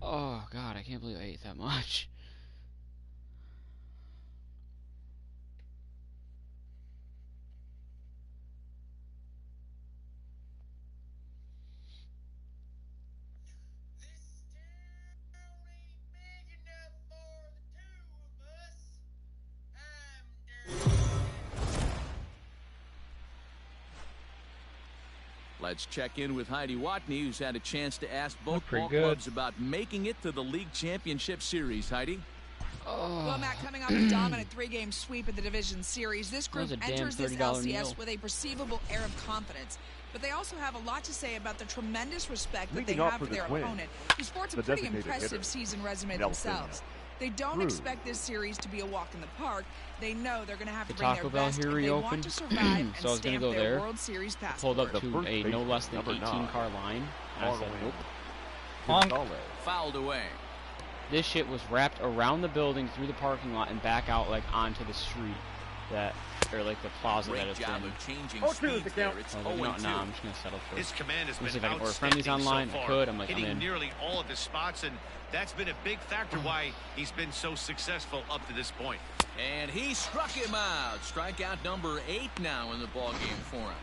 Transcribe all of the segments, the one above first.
Oh God, I can't believe I ate that much. Let's check in with Heidi Watney, who's had a chance to ask both ball clubs about making it to the league championship series. Heidi? Well, Matt, coming off a dominant three-game sweep of the division series, this group enters this ALCS with a perceivable air of confidence. But they also have a lot to say about the tremendous respect that they have for their opponent, who sports a pretty impressive season resume themselves. They don't expect this series to be a walk in the park. They know they're going to have to bring their best if they want to survive and stamp their World Series passport. Pulled up to a no less than 18-car line. I said, nope. Fouled away. This shit was wrapped around the building, through the parking lot, and back out like onto the street, or like the plaza that it's been. No, I'm just gonna settle for it. His command has been see if I can order friendlies online. So far, I could. I'm like, hitting I'm in. nearly all of his spots, and that's been a big factor why he's been so successful up to this point. And he struck him out. Strikeout number 8 now in the ball game for him.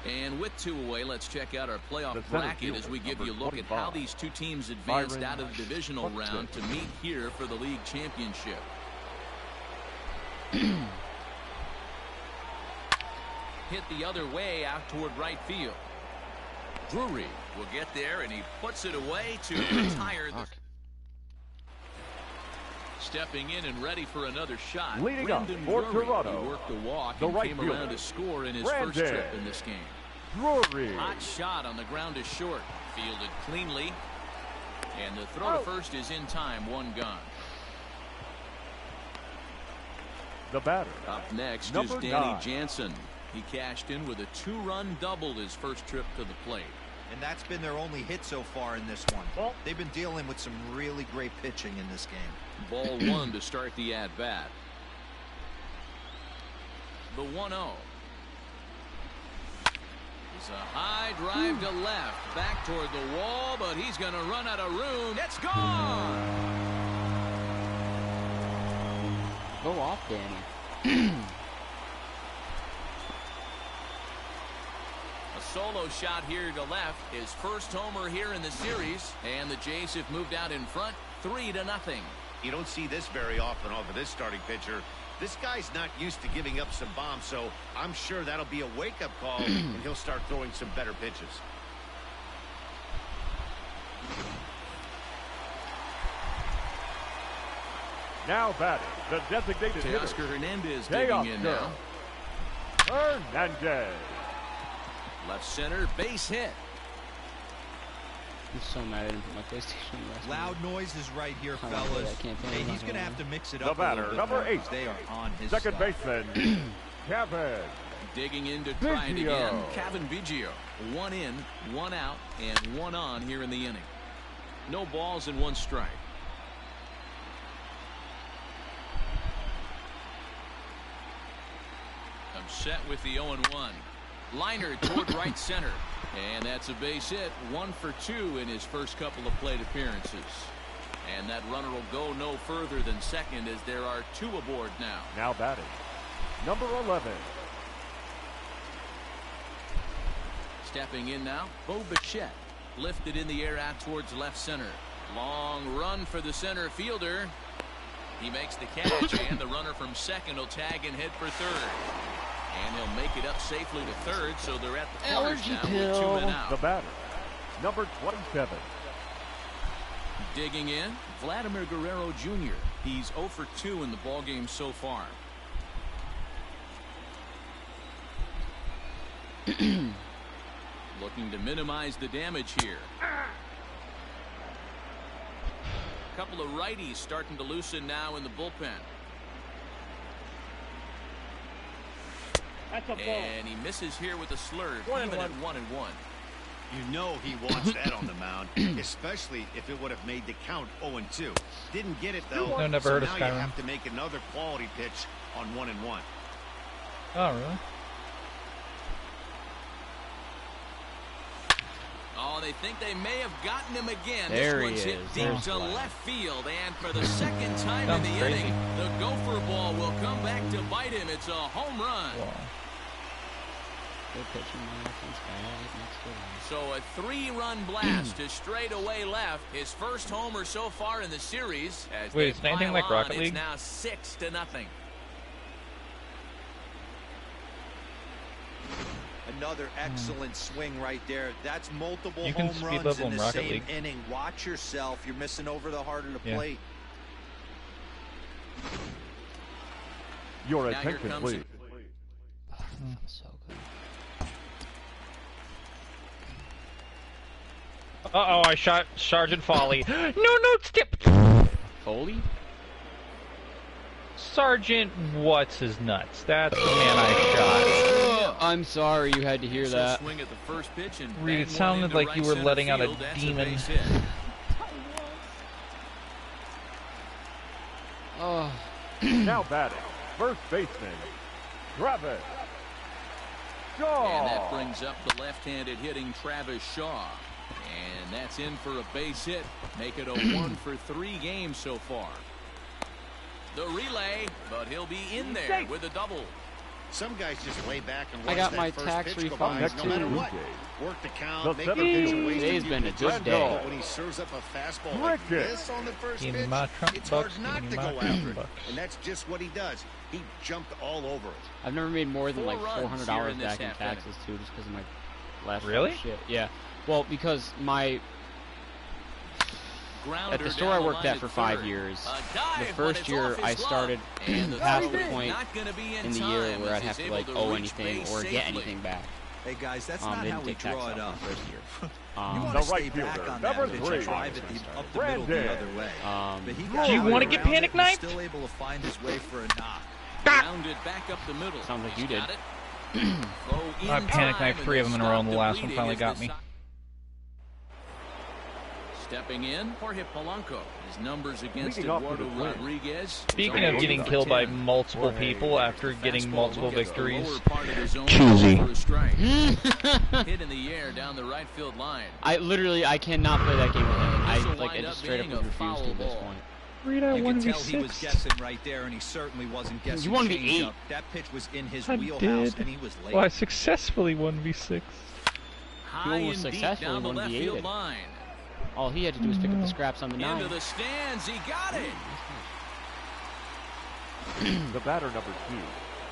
And with 2 away, let's check out our playoff bracket as we give you a look at how these two teams advanced out of the divisional round to meet here for the league championship. Hit the other way out toward right field. Drury will get there, and he puts it away to retire. Stepping in and ready for another shot. Leading up for Toronto, he worked a walk and came around to score in his first trip in this game. Drury. Hot shot on the ground is short. Fielded cleanly. And the throw to first is in time. 1 gone. The batter. Up next is Danny 9. Jansen. He cashed in with a 2-run double his first trip to the plate. And that's been their only hit so far in this one. They've been dealing with some really great pitching in this game. Ball 1 to start the at-bat. The 1-0. It's a high drive to left. Back toward the wall, but he's going to run out of room. It's gone! Go off, Danny. A solo shot here to left. His first homer here in the series. And the Jays have moved out in front 3-0. You don't see this very often off of this starting pitcher. This guy's not used to giving up some bombs, so I'm sure that'll be a wake-up call, and he'll start throwing some better pitches. Now batting, the designated hitter. Teoscar Hernandez digging in now. Hernandez. Left center, base hit. I'm so mad I didn't put my PlayStation last Loud noise is right here, fellas. Hey, he's going to have to mix it up. The batter, number 8. They are on his second side. baseman, Kevin. Digging in to try it again. Kevin Biggio. 1 in, 1 out, and 1 on here in the inning. No balls and 1 strike. I'm set with the 0-1. Liner toward right center. And that's a base hit. 1 for 2 in his first couple of plate appearances. And that runner will go no further than second as there are 2 aboard now. Now batting, number 11. Stepping in now, Bo Bichette. Lifted in the air out towards left center. Long run for the center fielder. He makes the catch, and the runner from second will tag and head for third. And he'll make it up safely to third, so they're at the corners now with 2 men out. The batter, number 27. Digging in, Vladimir Guerrero Jr. He's 0 for 2 in the ballgame so far. Looking to minimize the damage here. A couple of righties starting to loosen now in the bullpen. And he misses here with a slurve, even at 1-1. You know he wants that on the mound, especially if it would have made the count 0-2. Didn't get it, though, No, never so heard of now you Skyrim. have to make another quality pitch on 1-1. Oh, really? Oh, they think they may have gotten him again. There this one's he hit is. deep to left field, and for the second time in the inning, the gopher ball will come back to bite him. It's a home run. Wow. Good pitching, So a 3-run blast to straightaway left. His first homer so far in the series. As wait, it's anything like Rocket League? It's now 6-0. Another excellent swing right there. That's multiple you can home speed runs level in the Rocket same League. inning. Watch yourself. You're missing over the heart of the plate. Your Now attention, please. So good. Uh-oh, I shot Sergeant Foley. No, step. Foley? Sergeant what's his nuts? That's the man I shot. I'm sorry you had to hear that. Swing at the first pitch and Reed, it sounded like you were letting out a demon. Oh. Now batting, first baseman, Travis Shaw. And that brings up the left-handed hitting Travis Shaw. And that's in for a base hit. Make it a 1-for-3 game so far. The relay, but he'll be in there with a double. Some guys just lay back and watch I got that my first tax pitch go refund by, next no matter to what. Blue Work the count, make The the pitch seventh waste Today's a been a few good pitches. day. When he serves up a fastball like Cricket. this on the first Give me pitch, my Trump it's bucks, hard not give to me go my after Trump it. bucks. And that's just what he does. He jumped all over it. I've never made more than 4 like runs $400 here in this back in half taxes too, just because of my last Really? shit. Yeah. Well, because at the store I worked at for 5 years, the first year I started past the point in the year where I'd have to like owe anything or get anything back. Hey guys, that's They not didn't how we take tax draw it off up. the first year. You want The to stay right back fielder, on number that pitch 3, and drive it up the middle Brandon. the other way. But he got Do you out wanna get around panic it and knifed? Still able to find his way for a knock. Rounded back up the middle. Sounds like you He's did. got it. I panic knifed 3 of them in a row, and the last one finally got me. Stepping in, Jorge Polanco. His numbers against Leading off Eduardo with a win. Rodriguez. Speaking of getting killed by multiple people after getting multiple victories, Choosy. choosy. Hit in the air down the right field line. I cannot play that game with him. This'll I wind just up straight up being would a refuse to foul at this ball. point. Reed, I You won could tell he was V6. guessing right there, and he certainly wasn't guessing. You won change V8. up. That pitch was in his I wheelhouse, did. and he was late. Well, I successfully won V6. High almost and deep successfully down the won left V8. field line. All he had to do was pick up the scraps on the 9. Into the stands. He got it. The batter, number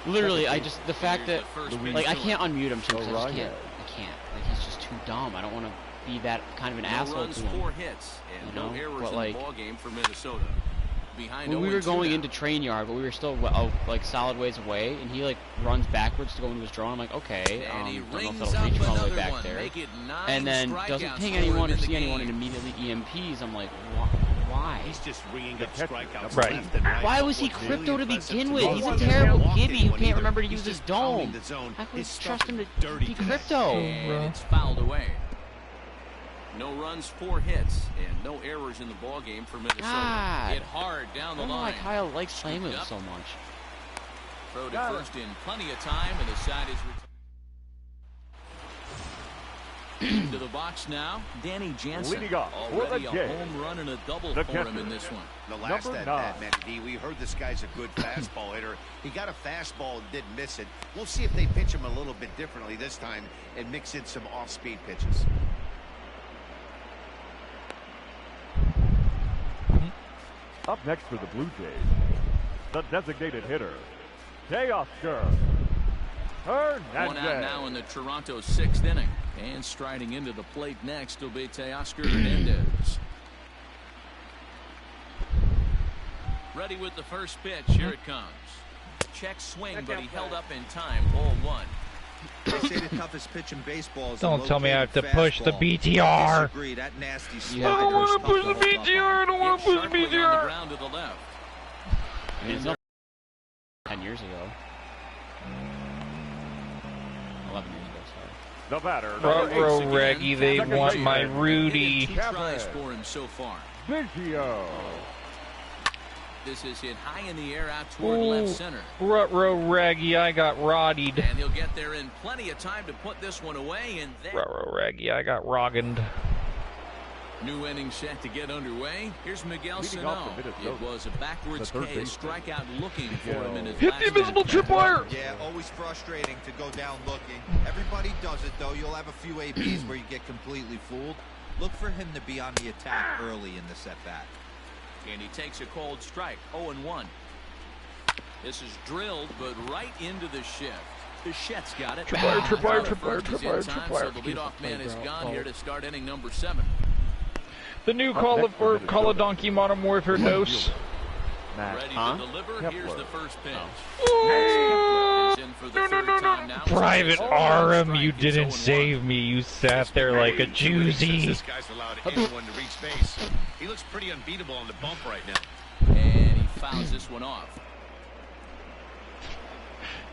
2. Literally, the fact that, Here's the first like, I pitch. can't unmute him too, because I Orion. can't. Like, he's just too dumb. I don't want to be that kind of an No asshole runs, to him. 4 hits, and You no know, errors but, in like, the ball game for Minnesota. Behind When we were 0-2 going now. into train yard, but we were still like solid ways away, and he like runs backwards to go into his drone. I'm like, okay, And he don't know rings if it'll up reach him all the way another back one. there. Make it 9 And then doesn't strikeouts ping for anyone him or in see the anyone game. and immediately EMPs. I'm like, why? He's just ringing up strikeouts Right. left and right. Why was he What's crypto really to impressive begin me with? He's a is terrible walking kibby who one can't either. remember to He's use his just pounding dome. the zone. How can we His stuff trust him is to dirty be today. crypto? And it's fouled away. No runs, 4 hits, and no errors in the ball game for Minnesota. God. Hit hard down I the don't know why line. Kyle likes playing with him Up. so much. Throw to first in plenty of time, and the side is to the box now. Danny Jansen Leading off for already the a game. home run and a double The for him catcher. in this one. The last Number at 9. bat, Matty D, we heard this guy's a good fastball hitter. He got a fastball and didn't miss it. We'll see if they pitch him a little bit differently this time and mix in some off-speed pitches. Up next for the Blue Jays, the designated hitter, Teoscar Hernandez. One out now in the Toronto 6th inning. And striding into the plate next will be Teoscar Hernandez. Ready with the first pitch. Here it comes. Check swing, but he held up in time. Ball 1. They say the toughest pitch in baseball is Don't a tell me I have to located push the fastball. BTR. Disagree. That nasty Yeah. slide I don't was wanna tough push to the hold up BTR. on. I don't want Hit to push the sharply on the BTR. ground to the left. I mean, it's not 10 years ago. 11 years ago, sorry. The batter, Ruh-roh, number 8, Reggie, they Second want baseman. my Hit Rudy. in 2 tries for him so far. Biggio. This is hit high in the air out toward left center. Ruh-roh, Raggy, I got roddied. And he'll get there in plenty of time to put this one away. And then Ruh-roh, Raggy, I got roggened. New inning set to get underway. Here's Miguel Sano. It was a backwards K, a strikeout looking for him in his Hit the invisible tripwire! Yeah, always frustrating to go down looking. Everybody does it, though. You'll have a few ABs where you get completely fooled. Look for him to be on the attack early in the set-back. And he takes a cold strike, 0-1. This is drilled, but right into the shift. Bichette's got it. Tripwire. So the leadoff man is gone here to start inning number 7. The new Call of Donkey Modern Warfare dose. Ready to deliver. Here's the first pitch. No. Private Aram, you didn't save me. You sat there like a Juicy. This guy's allowed anyone to reach base. He looks pretty unbeatable on the bump right now. And he fouls this one off.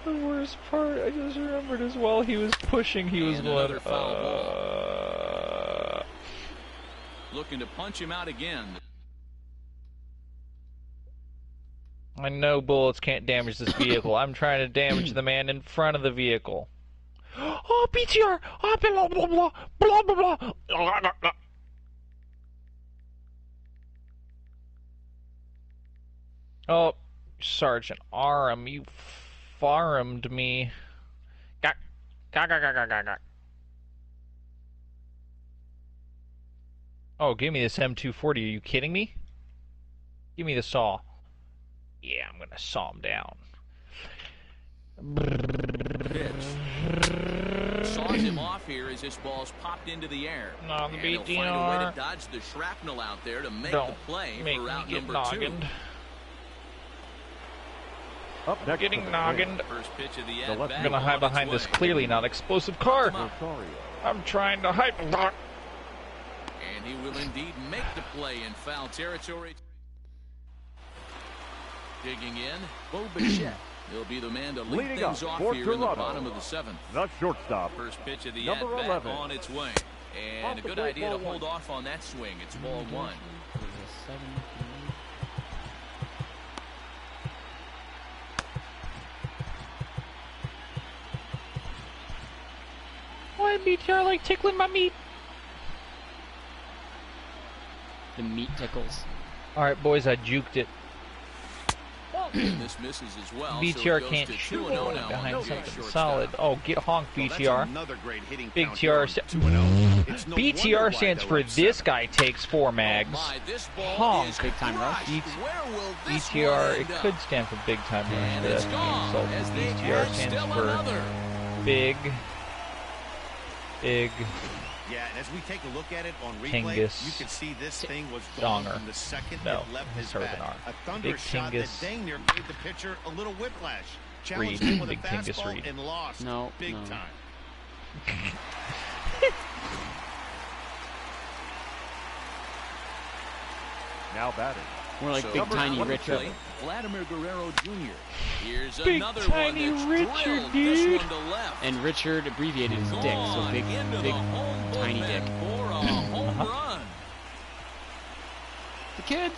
The worst part, I just remembered as well, he was pushing, he was another foul ball. Looking to punch him out again. I know bullets can't damage this vehicle. I'm trying to damage the man in front of the vehicle. Oh, BTR! Oh, blah, blah, blah, blah, blah, blah. Oh, Sergeant Aram, you farmed me. Gak. Oh, give me this M240. Are you kidding me? Give me the saw. Yeah, I'm gonna saw him down. Saws him off here as this ball's popped into the air. No, the and he'll find a way to dodge the shrapnel out there to make the play for route number 2. Up next, getting noggined. First pitch of the I'm gonna hide behind this clearly not explosive car. I'm trying to hide. And he will indeed make the play in foul territory. Digging in, Bo Bichette. He'll be the man to lead things off here in the bottom of the 7th. The shortstop. First pitch of the at-bat on its way. And a good idea to hold off on that swing. It's ball 1. Why BTR like tickling my meat? The meat tickles. Alright, boys, I juked it. And this misses as well. BTR so can't shoot behind something shortstop. solid. Oh, get honked, BTR. Big TR. BTR stands for this guy takes 4 mags. Honk. Big time rush. BTR, it could stand for big time rush, but that's being insulting. BTR stands for big. Yeah, and as we take a look at it on replay, Tingus you can see this thing was gone from the second it left his bat. A thunder shot that dang near gave the pitcher a little whiplash. Challenged him with a fastball and lost big time. Now batting. More like Big Tiny Richard. Vladimir Guerrero Jr. Here's Big another Tiny one Richard, this dude. one to left. And Richard abbreviated his dick, so big tiny dick. For a home run. The kids.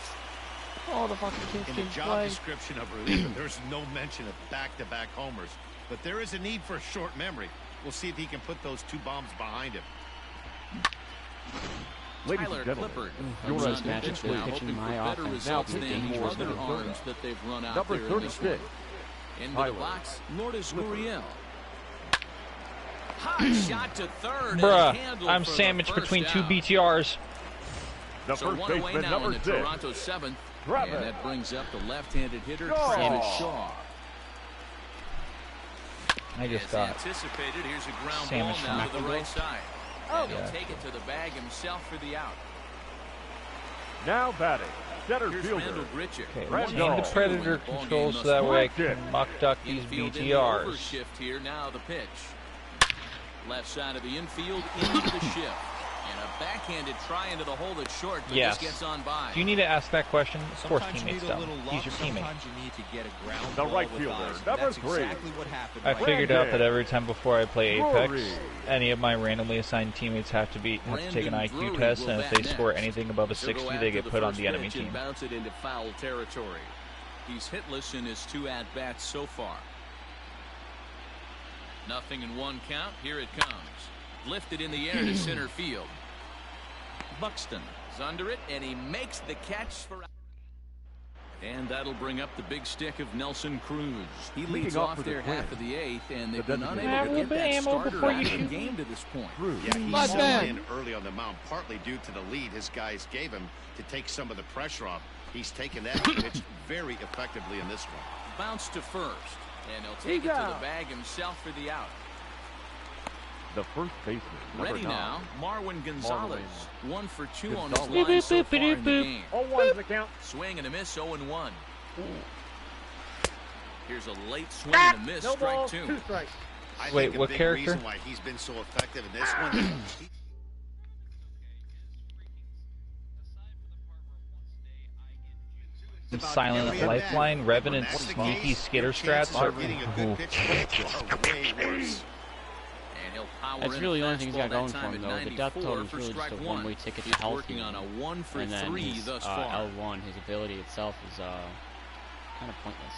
Oh, the fucking kids In can the job play. description of reliever, there's no mention of back-to-back homers, but there is a need for short memory. We'll see if he can put those 2 bombs behind him. Ladies Tyler and gentlemen, Clippard your comes match on is the bench now, pitching hoping my for better offense. results Now than pitching the other Minnesota. arms that they've run out number there in this 36. one. Into Tyler the box, Lourdes Gurriel. Hot shot to third. Bruh, I'm sandwiched between 2 BTRs. The So first one away baseman, now number in the 6. Toronto 7th. And that brings up the left-handed hitter, Travis Shaw. I just As got anticipated, here's a ground ball sandwiched now from to the right side. And he'll yeah. take it to the bag himself for the out. Now batting. Center Here's fielder. Randall Grichuk. Okay, Red change Dog. the Predator control so that way I can muck duck these Infield in the BTRs. overshift here, now the pitch. Left side of the infield into the shift. And a backhanded try into the hole that's short, but Yes. this gets on by. Do you need to ask that question? Of course Sometimes you teammates need a don't. little luck. He's your teammate. Sometimes you need to get a ground The ball right with fielder, eyes. number That's 3. exactly what happened. I right figured there. out that every time before I play Apex, Rory. any of my randomly assigned teammates have to take an IQ Drury test, will and if bat they score next. anything above a They'll go 60, they after get put on first the enemy pitch and team. bounce it into foul territory. He's hitless in his 2 at-bats so far. 0-1 count. Here it comes. Lifted in the air to center field. Buxton is under it, and he makes the catch for... And that'll bring up the big stick of Nelson Cruz. He leads off their half of the 8th, and they've been unable to get that starter out of the game to this point. Yeah, he's in early on the mound, partly due to the lead his guys gave him to take some of the pressure off. He's taken that and pitched very effectively in this one. Bounce to first, and he'll take it to the bag himself for the out. The first baseman. Ready now, Marwin Gonzalez. 1 for 2 on his line so far in the game. 0-1 the count. Swing and a miss, 0-1. Here's a late swing and a miss, no strike ball, 2. strikes. Wait, what character? Reason why he's been so effective in this one. Silent Lifeline, Revenant, Sneaky Skitter Strats. That's really the only thing he's got going for him, though. The death total is really just a one-way ticket to health. Working on a 1 for 3 his, thus far. L1, his ability itself is kind of pointless.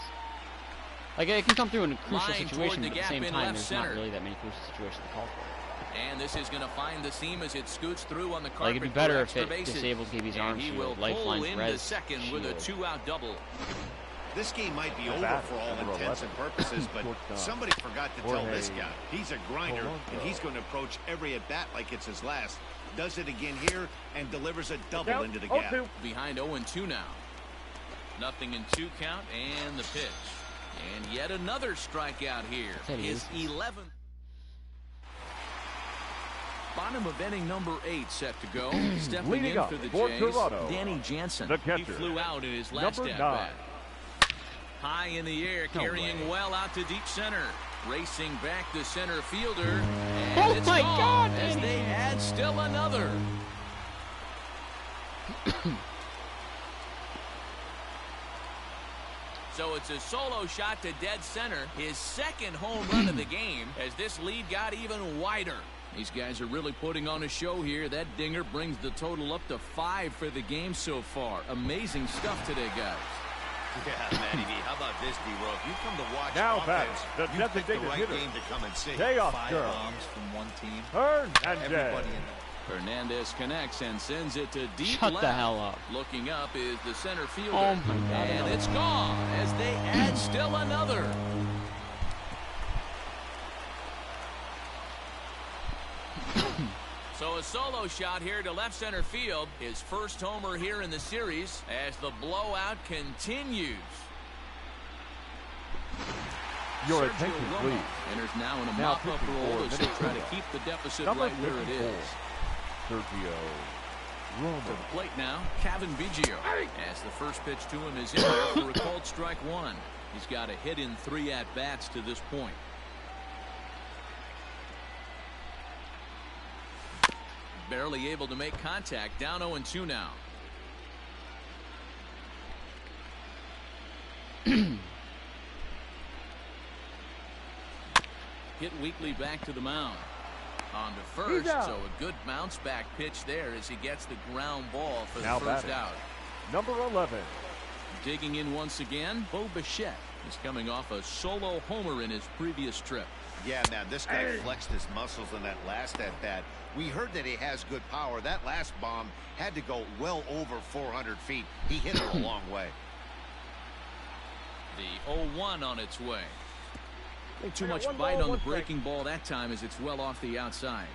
Like, it can come through in a crucial situation, but at the same time, there's not really that many crucial situations to call for. And this is going to find the seam as it scoots through on the carpet. Like, it'd be better if it disables KB's arm shield, lifelines, res second shield. with a 2-out double. This game might be over for all intents and purposes, but somebody forgot to tell this guy. He's a grinder, and he's going to approach every at-bat like it's his last. Does it again here, and delivers a double into the gap. Behind 0-2 now. 0-2 count, and the pitch. And yet another strikeout here. His 11th. Bottom of inning number 8 set to go. Stepping in for the Jays, Danny Jansen. He flew out in his last at-bat. High in the air, carrying well out to deep center. Racing back the center fielder. And it's gone as they add still another. So it's a solo shot to dead center. His second home run of the game as this lead got even wider. These guys are really putting on a show here. That dinger brings the total up to 5 for the game so far. Amazing stuff today, guys. Yeah, Matty V, how about this, D-Row? If you come to watch now offense, you pick the right game to come and see. 5 bombs from one team. Hernandez. Hernandez connects and sends it to deep Shut left. the hell up. Looking up is the center fielder. Oh my God. And it's gone as they add still another. So a solo shot here to left center field. His first homer here in the series as the blowout continues. Your Sergio attention, Romo please. enters now in a mop-up role as they try to keep the deficit right where it is. Sergio To Romo. the plate now, Kevin Biggio. As the first pitch to him is in there for a called strike 1. He's got a hit in 3 at-bats to this point. Barely able to make contact. Down 0-2 now. Hit weakly back to the mound. On to first, so a good bounce back pitch there as he gets the ground ball for the first out. Number 11. Digging in once again, Bo Bichette. He's coming off a solo homer in his previous trip. Yeah, man, this guy flexed his muscles in that last at-bat. We heard that he has good power. That last bomb had to go well over 400 feet. He hit it a long way. The 0-1 on its way. Too much bite on the breaking ball that time as it's well off the outside.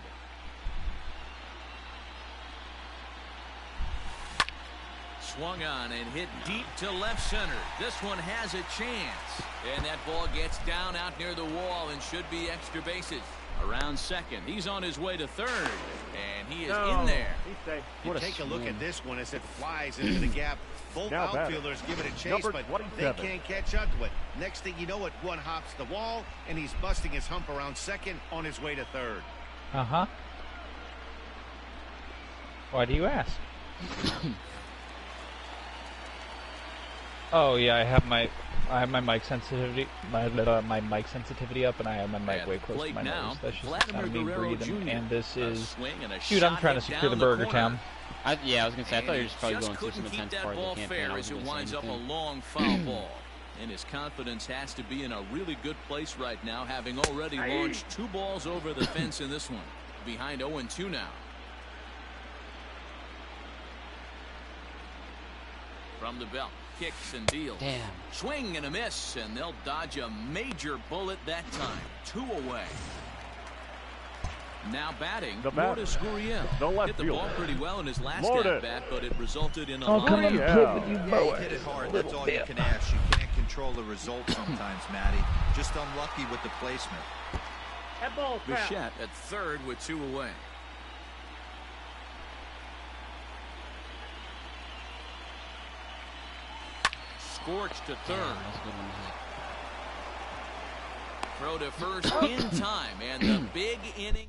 Swung on and hit deep to left center. This one has a chance. And that ball gets down out near the wall and should be extra bases. Around second. He's on his way to third. And he is in there. Take a look at this one as it flies into the gap. Both outfielders give it a chase, but they can't catch up to it. Next thing you know it, one hops the wall, and he's busting his hump around second on his way to third. Uh-huh. Why do you ask? Oh yeah, I have my mic sensitivity, my mic sensitivity up, and I have my mic way close to my nose. That's just not me breathing. And this is, dude, I'm trying to secure the Burger Town. Yeah, I was gonna say, I thought you were just probably going through some intense part of the campaign. As it winds up a long foul ball. And his confidence has to be in a really good place right now, having already launched 2 balls over the fence in this one. Behind 0-2 now. From the belt, kicks and deals. Damn. Swing and a miss, and they'll dodge a major bullet that time. 2 away. Now batting, Lourdes Gurriel. Hit the ball pretty well in his last at-bat, but it resulted in a line. He hit it hard. That's all you can ask. You can't control the result sometimes, Matty. Just unlucky with the placement. Bichette at third with 2 away. Scorched to third. Throw to first in time, and the big inning.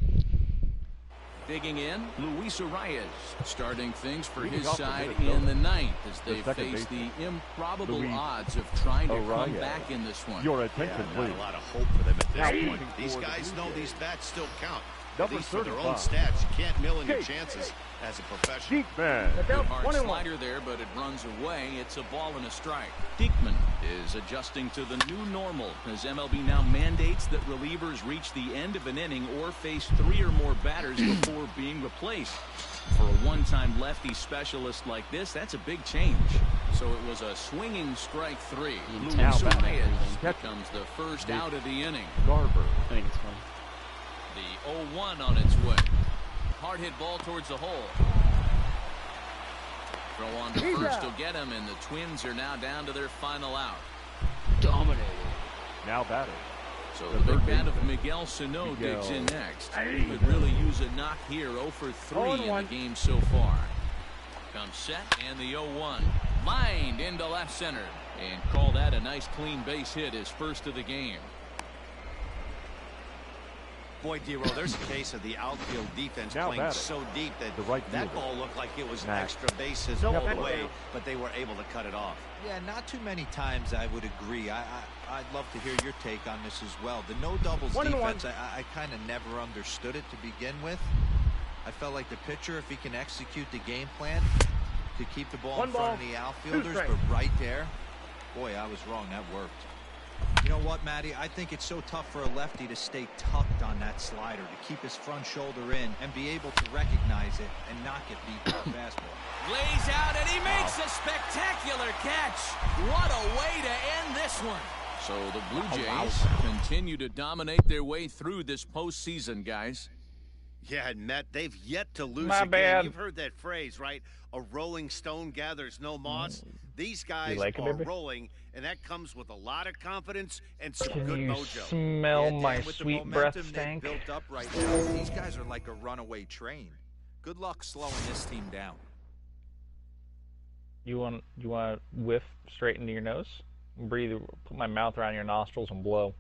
Digging in, Luis Arias starting things for his side in the 9th as they face the improbable odds of trying to come back in this one. Your attention, please. Not a lot of hope for them at this point. These guys know these bats still count. At least for their own stats, you can't mill in your chances as a professional. Good hard slider there, but it runs away. It's a ball and a strike. Diekman is adjusting to the new normal as MLB now mandates that relievers reach the end of an inning or face 3 or more batters before being replaced. For a one-time lefty specialist like this, that's a big change. So it was a swinging strike 3. Luis Arias becomes the first out of the inning. Garber. I think it's funny. The 0-1 on its way. Hard hit ball towards the hole. Throw on to first will get him, and the Twins are now down to their final out. Dominated. Now batting. So the big bat of Miguel Sano digs in next. Could really use a knock here. 0 for 3 in the game so far. Comes set, and the 0-1. Lined into left center. And call that a nice clean base hit, his first of the game. Boy, D-Row, there's a case of the outfield defense playing so deep that that ball looked like it was extra bases all the way, but they were able to cut it off. Yeah, not too many times I would agree. I'd love to hear your take on this as well. The no doubles defense, I kind of never understood it to begin with. I felt like the pitcher, if he can execute the game plan to keep the ball in front of the outfielders, but right there, boy, I was wrong. That worked. You know what, Matty? I think it's so tough for a lefty to stay tucked on that slider, to keep his front shoulder in and be able to recognize it and not get beat by a fastball. Lays out, and he makes a spectacular catch. What a way to end this one. So the Blue Jays continue to dominate their way through this postseason, guys. Yeah, and Matt, they've yet to lose My a game. bad. You've heard that phrase, right? A rolling stone gathers no moss. These guys like it, are baby? rolling, and that comes with a lot of confidence and some Can good you mojo. smell my with the sweet breath momentum they've stank? built up right now, these guys are like a runaway train. Good luck slowing this team down. You want to whiff straight into your nose? Breathe. Put my mouth around your nostrils and blow.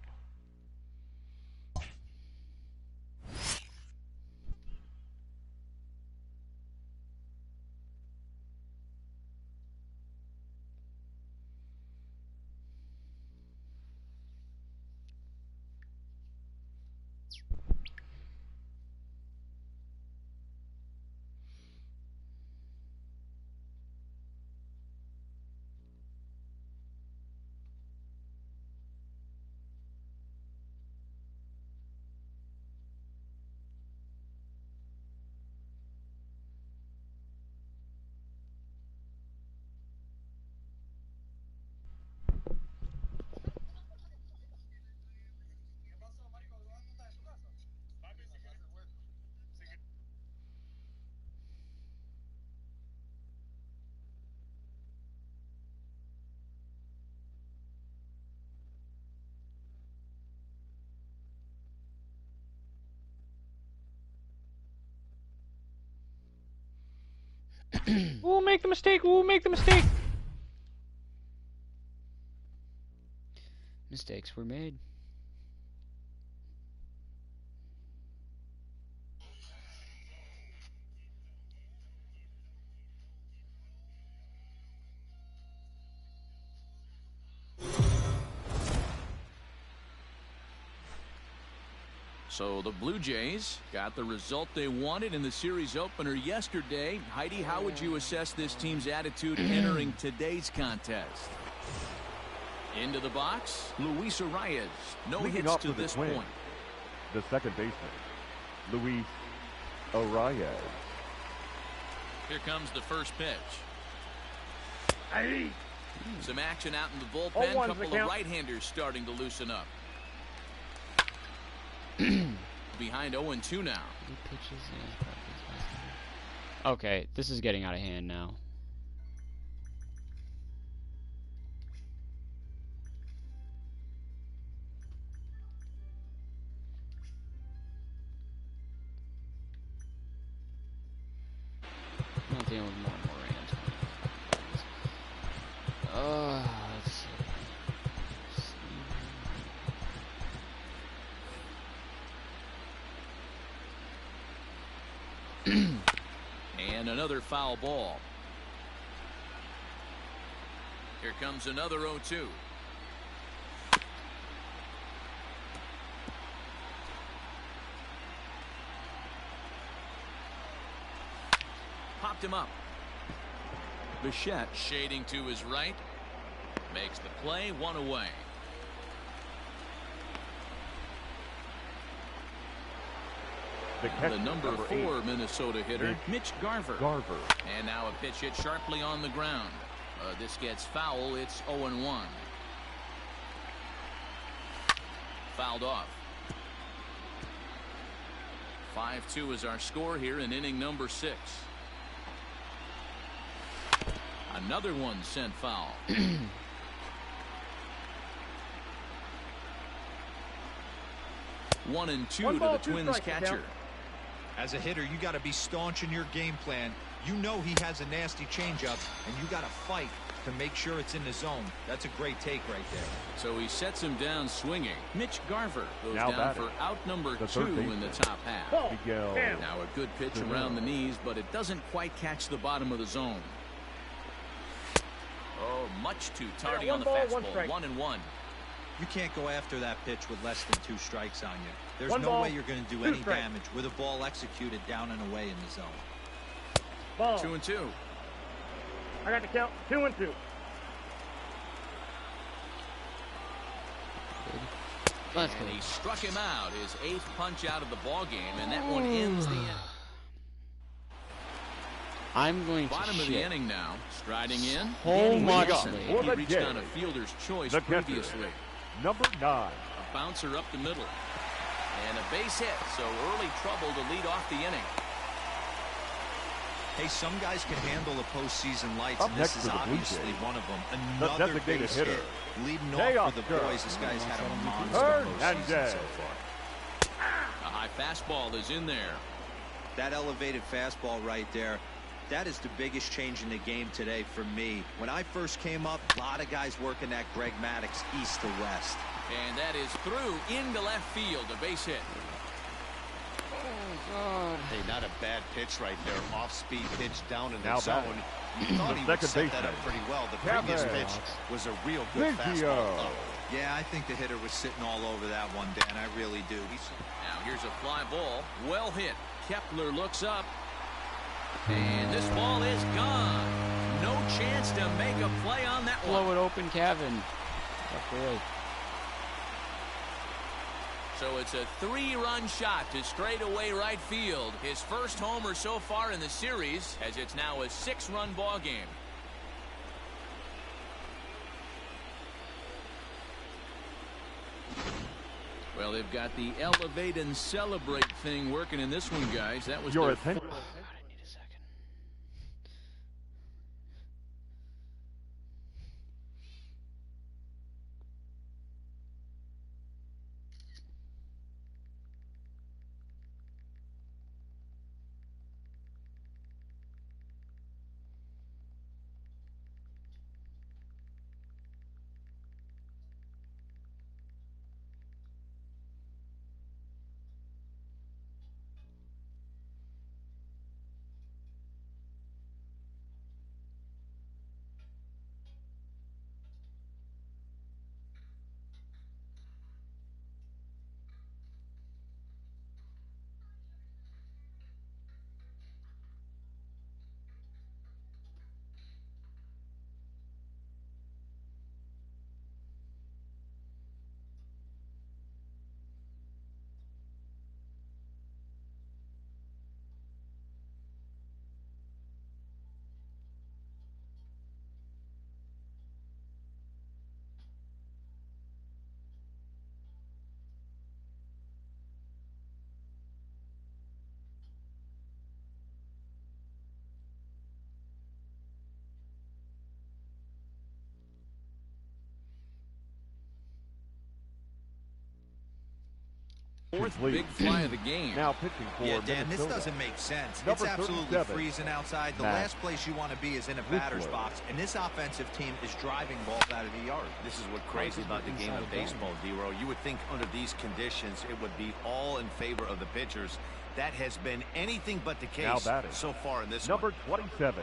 We'll make the mistake. We'll make the mistake. Mistakes were made. So the Blue Jays got the result they wanted in the series opener yesterday. Heidi, how would you assess this team's attitude entering today's contest? Into the box, Luis Arias. No Leading hits off to for the this Twins, point. the second baseman, Luis Arias. Here comes the first pitch. Hey. Some action out in the bullpen. A couple of right-handers starting to loosen up. Behind 0-2 now. Okay, this is getting out of hand now. I'm not dealing with more and more random. Let's see. And another foul ball. Here comes another 0-2. Popped him up. Bichette shading to his right. Makes the play, one away. The number 4 Minnesota hitter, Mitch Garver. And now a pitch hit sharply on the ground. This gets foul. It's 0-1. Fouled off. 5-2 is our score here in inning number 6. Another one sent foul. 1-2 to the Twins catcher. As a hitter, you got to be staunch in your game plan. You know he has a nasty changeup, and you got to fight to make sure it's in the zone. That's a great take right there. So he sets him down swinging. Mitch Garver goes now down for out number 2 in the top half. Now a good pitch around the knees, but it doesn't quite catch the bottom of the zone. Oh, much too tardy on the fastball. 1-1. You can't go after that pitch with less than 2 strikes on you. There's no way you're going to do any damage with a ball executed down and away in the zone. Ball. 2-2. I got the count. 2-2. And he struck him out, his 8th punch out of the ball game, and that one ends the inning. I'm going to bottom of the inning now, striding in. Oh my God! He reached on a fielder's choice previously. Number 9. A bouncer up the middle, and a base hit. So early trouble to lead off the inning. Hey, some guys can handle the postseason lights, Up and this next is to the Blue obviously Jays, one of them. the Another designated base hitter, hit. Leading Day off for the boys, this guy's had a monster postseason so far. A high fastball is in there. That elevated fastball right there, that is the biggest change in the game today for me. When I first came up, a lot of guys working that Greg Maddux east to west. And that is through into left field, a base hit. Oh, God. Hey, not a bad pitch right there. Off-speed pitch down in the Now zone. back. You thought he would set that baseman, up pretty well. The previous pitch was a real good fastball. Yeah, I think the hitter was sitting all over that one, Dan. I really do. Now here's a fly ball. Well hit. Kepler looks up. And this ball is gone. No chance to make a play on that one. Blow it open, Kevin. Oh, boy. So it's a 3-run shot to straightaway right field. His first homer so far in the series, as it's now a 6-run ball game. Well, they've got the elevate and celebrate thing working in this one, guys. That was Your their attention. Fourth big fly of the game. Now pitching for Dan, Minnesota. this doesn't make sense. Number It's absolutely 37, freezing outside. The Matt last place you want to be is in a batter's box, and this offensive team is driving balls out of the yard. This is what's crazy about the game of baseball, D-Row. You would think under these conditions it would be all in favor of the pitchers. That has been anything but the case so far in this Number one. 27.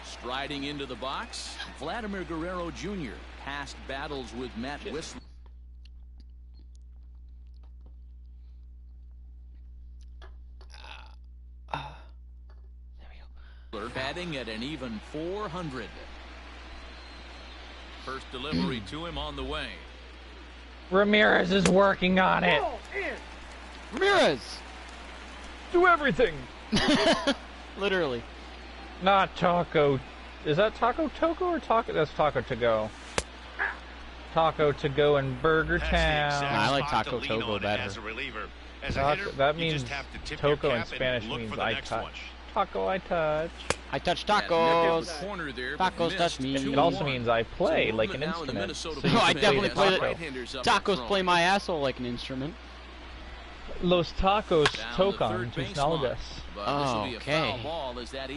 Striding into the box, Vladimir Guerrero Jr. Past battles with Matt Whistler. Batting at an even 400. First delivery to him on the way. Ramirez is working on it. Ramirez! Do everything! Literally. Not Taco. Is that Taco Toco or Taco? That's Taco To Go. Taco To Go in Burger Town. I like Taco Togo better. As a reliever. As Taco, a hitter, that you means just have to tip Toco your in cap Spanish and look means for the I next touch. one. Taco I touch. I touch tacos. Tacos touch me. It also means I play like an instrument. So No, I definitely play taco. Tacos play my asshole like an instrument. Los tacos tocan tus nalgas. Oh, okay.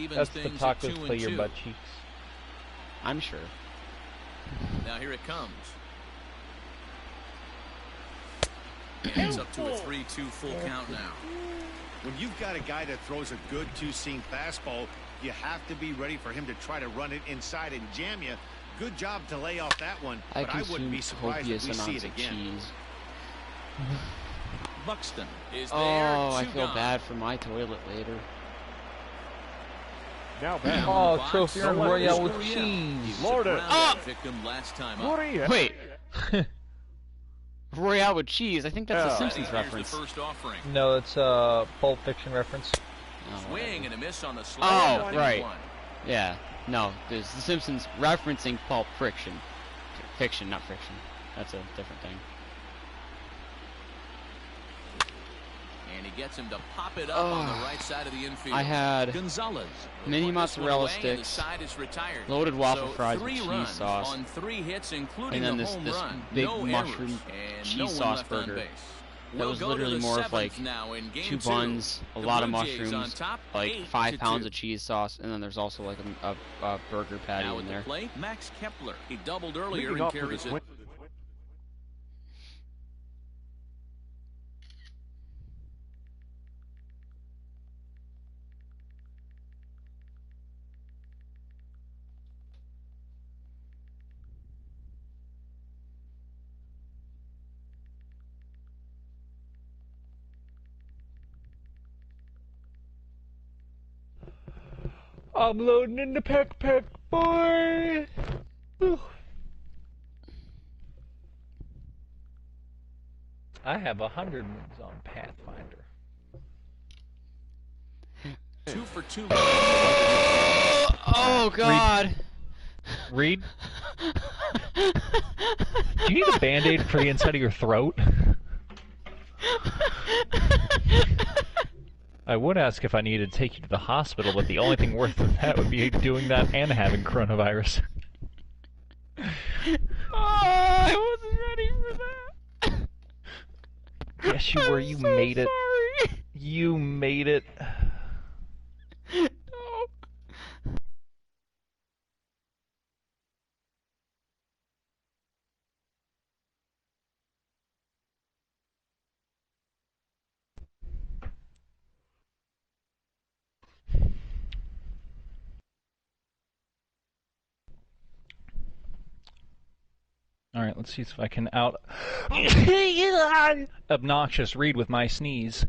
That's the tacos play your butt cheeks. I'm sure. Now here it comes. And it's up to a 3-2 full count now. When you've got a guy that throws a good two-seam fastball, you have to be ready for him to try to run it inside and jam you. Good job to lay off that one, but I wouldn't be surprised if we see it again. Cheese. Buxton is there. Oh, I feel bad for my toilet later. Now back. Oh, trophy and Royale with cheese. Florida. Victim last time up. Florida. Wait. Royale with cheese. I think that's a Simpsons reference. The first offering. No, it's a Pulp Fiction reference. Swing and a miss on the slide. Oh, right. Yeah. No, there's the Simpsons referencing Pulp Fiction. Fiction, not friction. That's a different thing. And he gets him to pop it up on the right side of the infield. I had Gonzalez. mini mozzarella sticks, loaded waffle fries with cheese sauce, on 3 hits, including and then this big mushroom cheese sauce burger. That was literally more of like 2 buns, a lot of mushrooms, like 5 pounds of cheese sauce, and then there's also like a burger patty in there. Max Kepler. He doubled earlier and carries it. I'm loading in the pack, boy. Whew. I have 100 moves on Pathfinder. 2 for 2. Oh God. Reed? Do you need a Band-Aid for the inside of your throat? I would ask if I needed to take you to the hospital, but the only thing worse than that would be doing that and having coronavirus. Oh, I wasn't ready for that. Yes, you were. You made it. Sorry. You made it. Alright, let's see if I can out obnoxious Reed with my sneeze.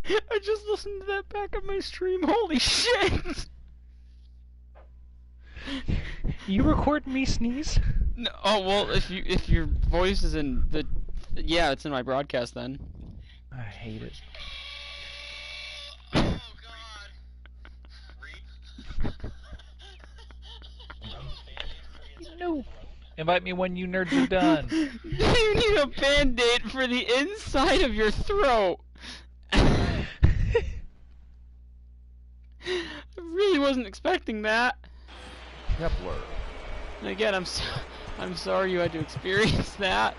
I just listened to that back on my stream. Holy shit! You record me sneeze? No, oh well, if your voice is in the, yeah, it's in my broadcast then. I hate it. Oh God. No. Invite me when you nerds are done. You need a Band-Aid for the inside of your throat. I really wasn't expecting that. Kepler. And again, I'm I'm sorry you had to experience that.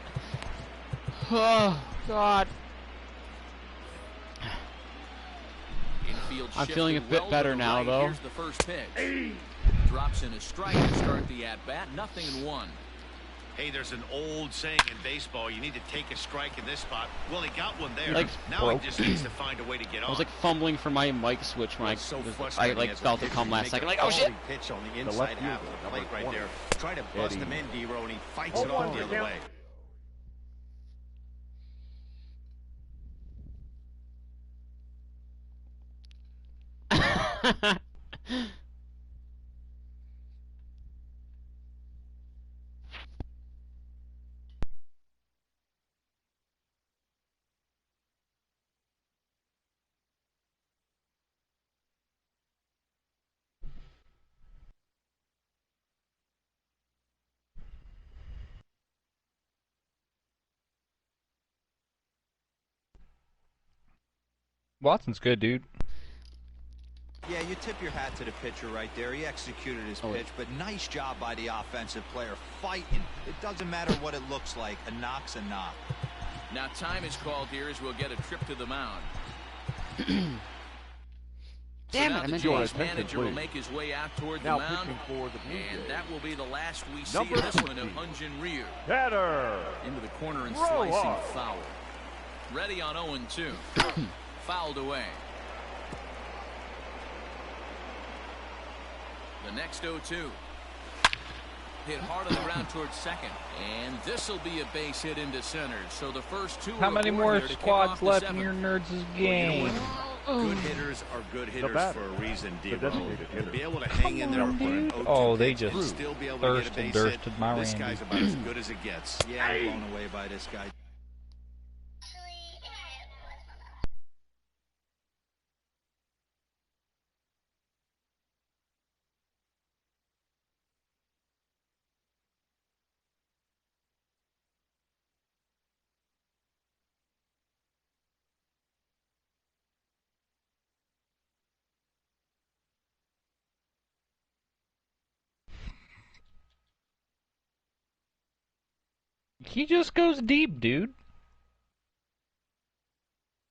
Oh, God. I'm feeling a bit better now, though. Here's the first pitch. Drops in a strike to start the at-bat. 0-1. Hey, there's an old saying in baseball, you need to take a strike in this spot. Well, he got one there. Like, now he just needs to find a way to get on. I was like fumbling for my mic switch when I like felt it come last second. Like, oh shit! Pitch on the inside half of the plate right there. Try to bust him in, D-Row, and he fights it off the other way. Watson's good, dude. Yeah, you tip your hat to the pitcher right there. He executed his pitch, but nice job by the offensive player fighting. It doesn't matter what it looks like. A knock's a knock. Now time is called here as we'll get a trip to the mound. Damn it, the Jays manager will make his way out toward the mound, and that will be the last we see of this one of Hyun-Jin Ryu. Batter. Into the corner and slicing foul. Ready on 0-2. Fouled away. The next 0-2. Hit hard on the ground towards second. And this will be a base hit into center. So the first two. How many more squads left in your nerds' game? Good hitters are good hitters for a reason, D-Row. Be able to hang in there for an 0-2 oh, they just still be able to get a base hit. my This Randy. guy's about as good as it gets. Yeah, I'm blown away by this guy. He just goes deep, dude.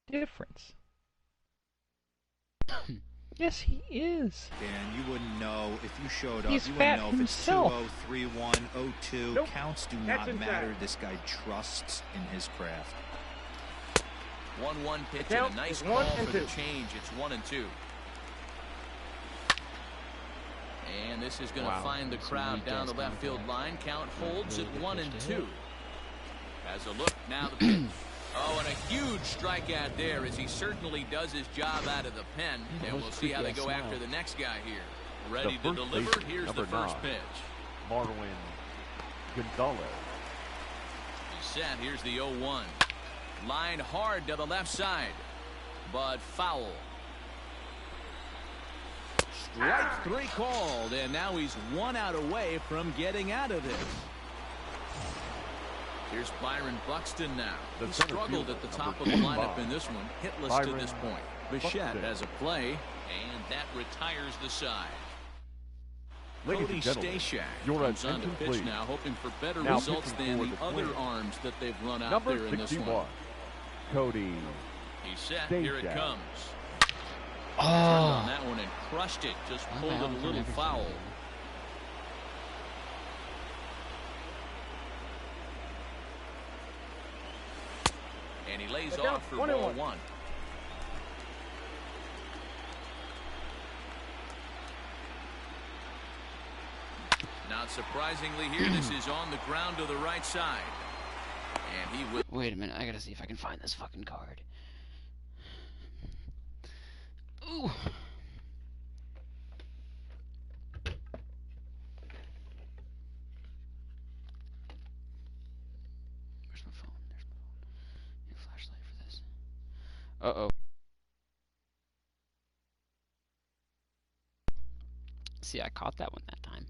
Difference. Yes, he is. Dan, you wouldn't know if you showed up. He's You fat wouldn't know if it's himself. 2-0, 3-1, 0-2. Nope. Counts do That's not matter. inside. This guy trusts in his craft. 1-1 pitch Count and a nice is call 1 and for the 2. change. It's 1-2. And this is going to find the crowd down the left field line. Count holds at 1-2. As a look now, the pitch. Oh, and a huge strikeout there as he certainly does his job out of the pen. And we'll see how they go after the next guy here. Ready to deliver. Here's the first pitch. Marlon Gonzalez. He's set. Here's the 0-1. Line hard to the left side, but foul. Strike three called, and now he's 1 out away from getting out of this. Here's Byron Buxton now. He struggled at the top of the lineup in this one, hitless to this point. Bichette has a play, and that retires the side. Cody Stashak comes on to pitch now, hoping for better results than the other arms that they've run out there in this one. Cody. He's set. Here it comes. Oh. Turned on that one and crushed it. Just pulled it a little foul. And he lays off for ball 1. Not surprisingly here, this is on the ground to the right side. And he will. Wait a minute, I gotta see if I can find this fucking card. Ooh. Where's my phone? There's my phone. Need a flashlight for this. Uh-oh. See, I caught that one that time.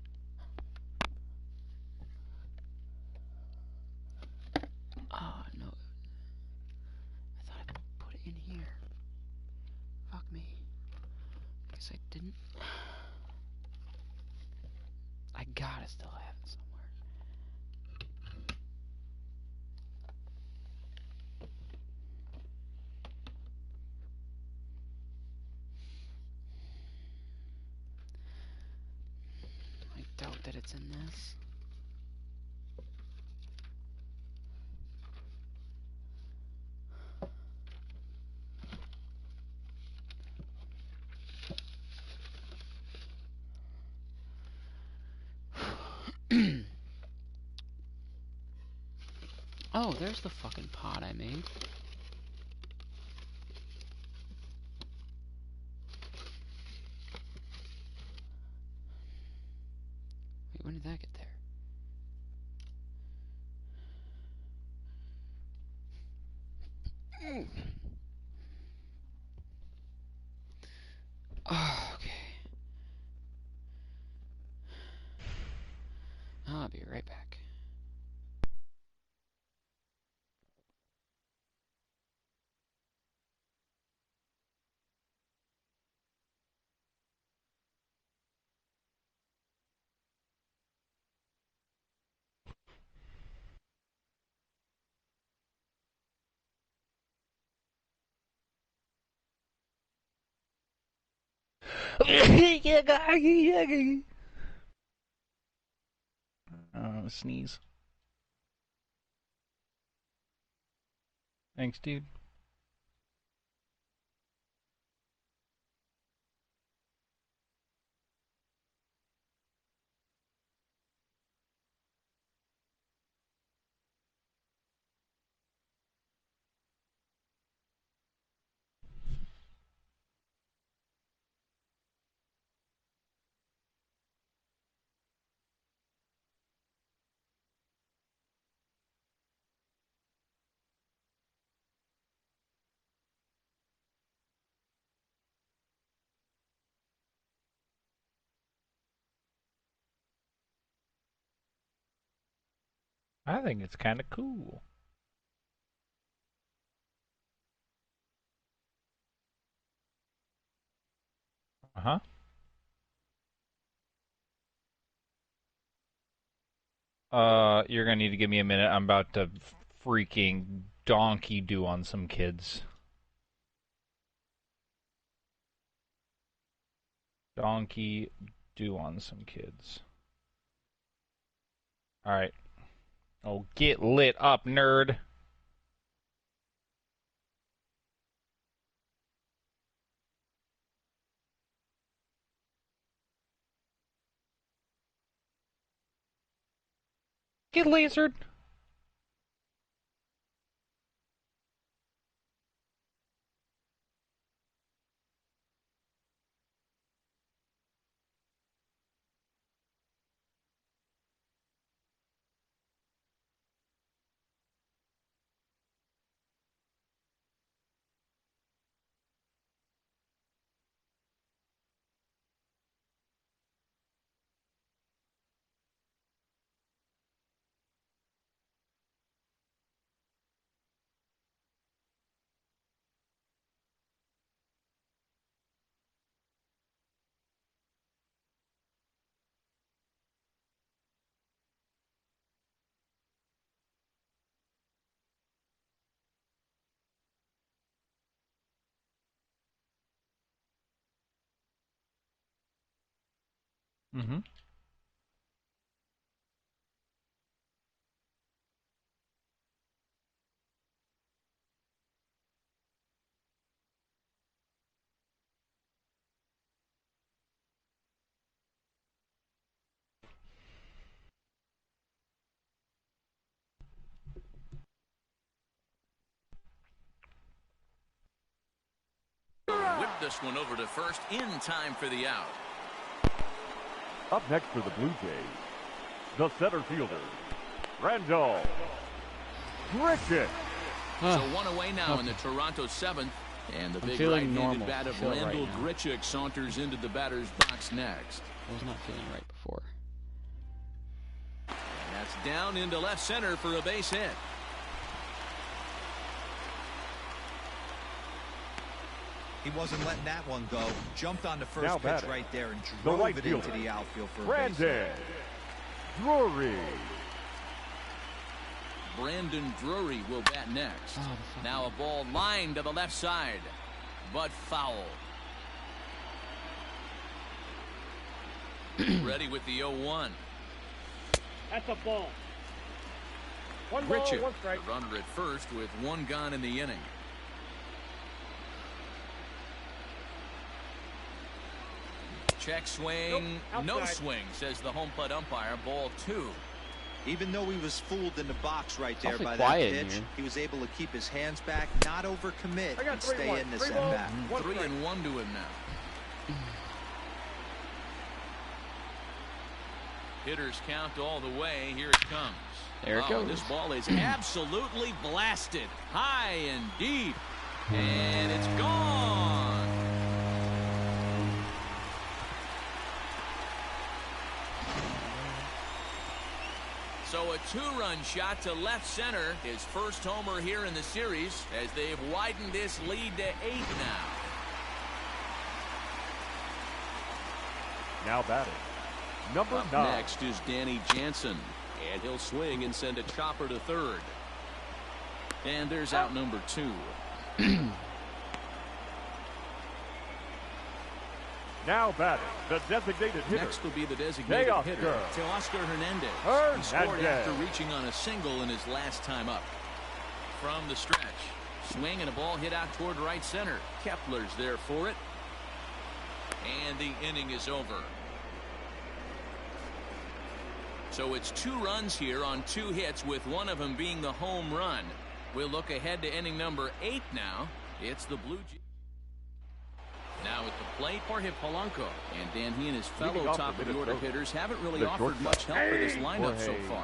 Oh, no. I thought I put it in here. Fuck me. Guess I didn't. I gotta still have it somewhere. what's in this. Oh, there's the fucking pot I made. Wait, when did that get there? Oh, okay. I'll be right back. Sneeze. Thanks, dude. I think it's kind of cool. Uh-huh. You're gonna need to give me a minute. I'm about to freaking donkey do on some kids. Donkey do on some kids. Alright. Oh, get lit up, nerd. Get lasered. Mm-hmm. Whip this one over to first in time for the out. Up next for the Blue Jays, the center fielder, Randall Grichuk. So one away now in the Toronto seventh. And the big right-handed bat of Randall Grichuk saunters into the batter's box next. I was not feeling right before. And that's down into left center for a base hit. He wasn't letting that one go. Jumped on the first pitch right there and drove it into the outfield for a base hit. Drury. Brandon Drury will bat next. Now a ball lined to the left side, but foul. Ready with the 0-1. That's a ball. One Richard, ball, one strike. the runner at first with one gone in the inning. Check swing, nope, no swing, says the home plate umpire. Ball 2. Even though he was fooled in the box right there by that pitch, he was able to keep his hands back, not overcommit, and stay in this at bat. 3-1 to him now. Hitters count all the way. Here it comes. There it goes. This ball is absolutely blasted, high and deep, and it's gone. So a 2-run shot to left center. His first homer here in the series as they've widened this lead to 8 now. Now batting, number Up 9. next is Danny Jansen, and he'll swing and send a chopper to third. And there's out number 2. Now batting, the designated hitter. Next will be the designated hitter, Teoscar Hernandez. He scored after reaching on a single in his last time up. From the stretch, swing and a ball hit out toward right center. Kepler's there for it. And the inning is over. So it's 2 runs here on 2 hits, with one of them being the home run. We'll look ahead to inning number 8 now. It's the Blue Jays. Now at the plate, Jorge Polanco. And Dan, he and his fellow top-of-the-order hitters haven't really offered much help for this lineup so far.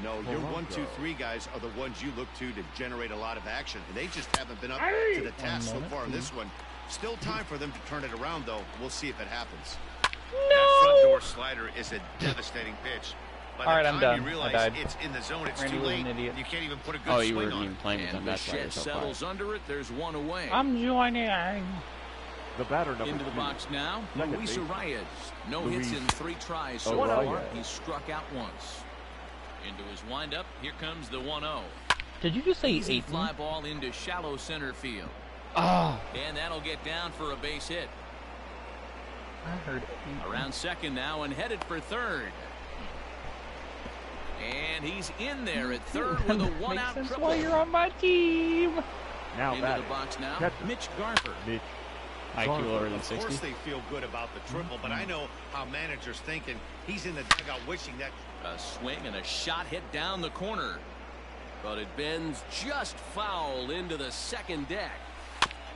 No, your 1, 2, 3 guys are the ones you look to generate a lot of action. They just haven't been up to the task so far in this one. Still time for them to turn it around, though. We'll see if it happens. That front door slider is a devastating pitch. By All right, the I'm time done. you realize it's in the zone, it's too late. You can't even put a good you swing weren't on even it. playing with them. And That's why Bichette settles under it. There's one away. I'm joining. The batter number Into the 2. box now, Second Luis baseman. Arias. No hits in 3 tries so far. He's struck out once. Into his windup, here comes the 1-0. Did you just say Easy 8? fly ball into shallow center field. Oh. And that'll get down for a base hit. I heard Around second now and headed for third. And he's in there at third with a 1-out triple. Why you're on my team. Now Into batting, the box now, catcher. Mitch Garver. Mitch IQ lower than Of 60. course they feel good about the triple, but I know how managers thinking. He's in the dugout wishing that. A swing and a shot hit down the corner. But it bends just foul into the second deck.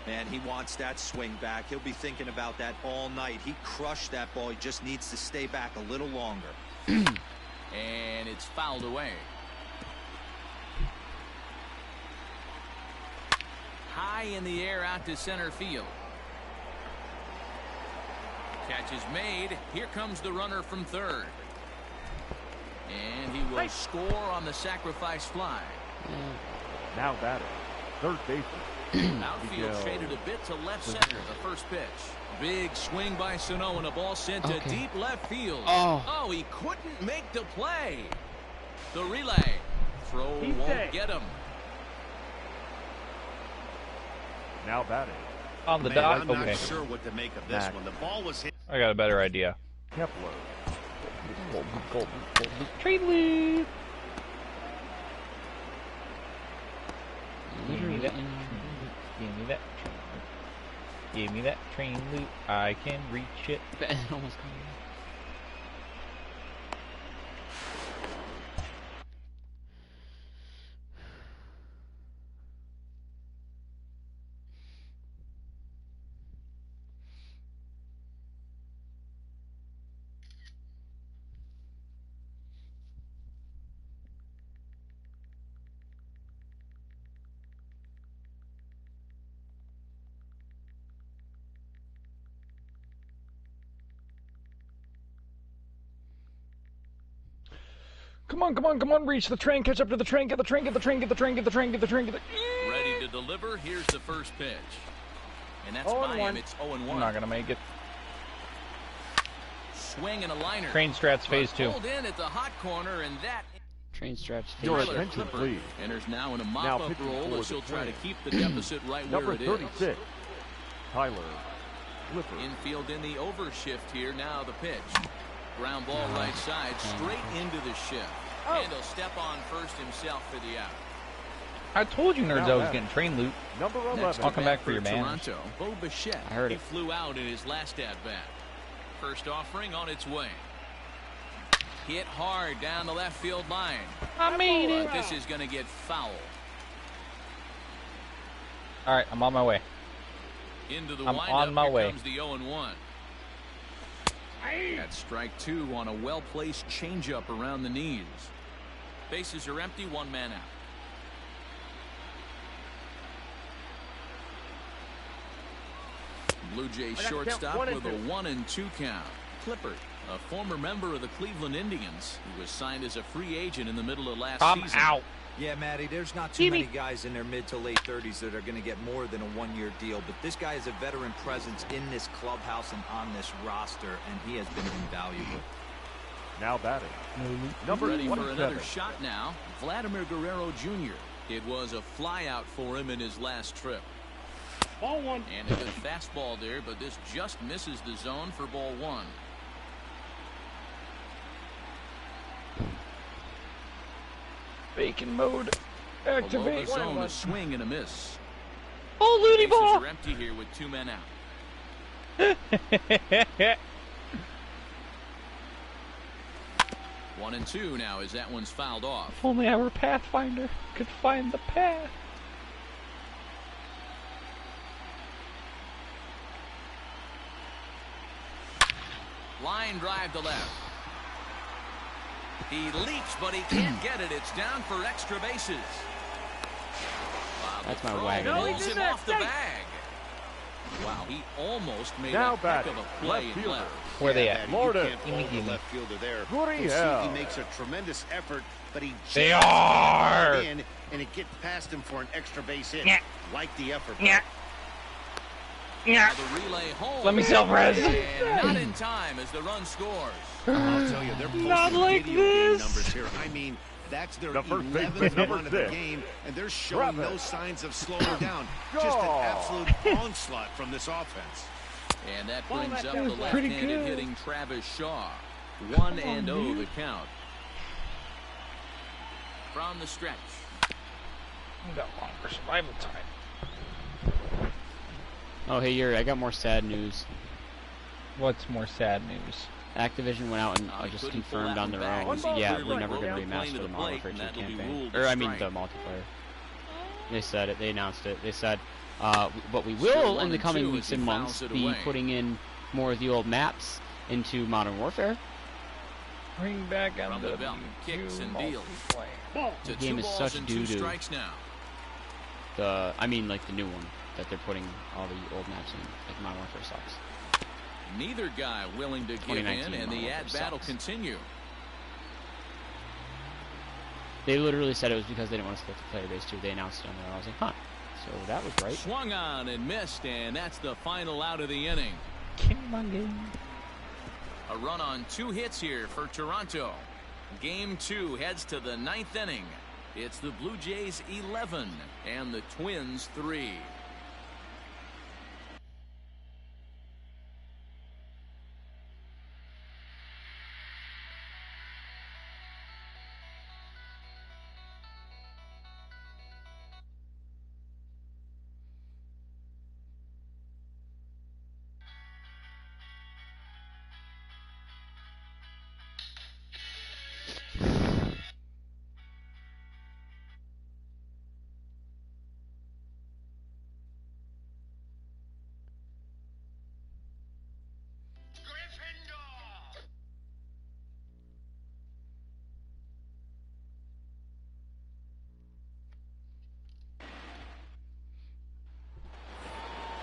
Man, he wants that swing back. He'll be thinking about that all night. He crushed that ball. He just needs to stay back a little longer. And it's fouled away. High in the air out to center field. Catch is made. Here comes the runner from third. And he will score on the sacrifice fly. now batting, third baseman. Outfield shaded a bit to left center. The first pitch. Big swing by Sano and a ball sent to deep left field. Oh, he couldn't make the play. The relay. Throw won't get him. Now batting. On the dot. I'm not sure what to make of this one. The ball was hit. I got a better idea. Kepler. Trade loop. Give me that. Give me that. Give me that train loop. I can reach it. Almost got it. Come on, come on, come on, reach the train, catch up to the train, get the train, get the train, get the train, get the train, get the train, get the... Ready to deliver. Here's the first pitch. And that's by him. It's 0-1. I'm not going to make it. Swing and a liner. Train strats phase 2. Pulled in at the hot corner, and that... Train stretch. Your attention, please. Enters now in a mop-up role as he'll try to keep the deficit right Number where it 36, is. Tyler Flipper. Infield in the overshift here. Now the pitch. Ground ball right side, straight into the shift. And he'll step on first himself for the out. I told you nerds I was getting train loot. Number 11. I'll come back for your man. Toronto, Bo Bichette. I heard it. He flew out in his last at-bat. First offering on its way. Hit hard down the left field line. I made it. But this is going to get foul. All right, I'm on my way. Into the I'm windup, on my way. Comes the 0-1. That's strike 2 on a well-placed changeup around the knees. Bases are empty, one man out. Blue Jays shortstop with a 1-2 count. Clippard, a former member of the Cleveland Indians, who was signed as a free agent in the middle of last season. I'm out. Yeah, Matty, there's not too many guys in their mid to late 30s that are going to get more than a one-year deal, but this guy is a veteran presence in this clubhouse and on this roster, and he has been invaluable. Now batting. Number Ready 27. for another shot now, Vladimir Guerrero Jr. It was a flyout for him in his last trip. Ball 1. And a good fastball there, but this just misses the zone for ball 1. Bacon mode. Activate. Below the zone, a swing and a miss. Oh, Looney Bases ball. are empty here with 2 men out. 1-2 now as that one's fouled off. If only our Pathfinder could find the path. Line drive to left. He leaps, but he can't get it. It's down for extra bases. Wow, that's my wagon. Pulls him off the bag. Wow, he almost made Now a heck batting, of a play left in fielder. left. Where they at? Florida. You can't fault the left fielder there. You'll see he makes a tremendous effort, but he They just are in, and it gets past him for an extra base hit. Yeah. Like the effort. Yeah. Yeah. The relay home. Let me self-res. And not in time as the run scores. I'll tell you, they're posting Not like video game this. numbers here. I mean, that's their The first 11th baseman, number run of the 6. game, and they're showing no signs of slowing down. Go. Just an absolute onslaught from this offense. And that brings up the pretty left-handed good. hitting Travis Shaw. 1-0 the count. From the stretch. We got longer survival time. Oh, hey, Yuri, I got more sad news. What's more sad news? Activision went out and just couldn't pull confirmed that on one their back. own. One ball, Yeah, clear we're right. never going to Well, remaster the the Modern plate, Warfare and 2 that'll be campaign. ruled Or, a I mean, strike. the multiplayer. They said it. They announced it. They said, but we Still will, 1 in the and coming 2 weeks as and he months, fouls it be away. putting in more of the old maps into Modern Warfare. Bring back From the MLB belt, kicks and deals. multiplayer. To The game 2 is balls such and 2 doo-doo. strikes now. I mean, like the new one that they're putting all the old maps in. Like Modern Warfare sucks. Neither guy willing to give in, 2019 and the Modern at-bat will sucks. continue. They literally said it was because they didn't want to split the player base too. They announced it on there. I was like, huh. So that was right. Swung on and missed, and that's the final out of the inning. A run on 2 hits here for Toronto. Game 2 heads to the 9th inning. It's the Blue Jays 11 and the Twins 3.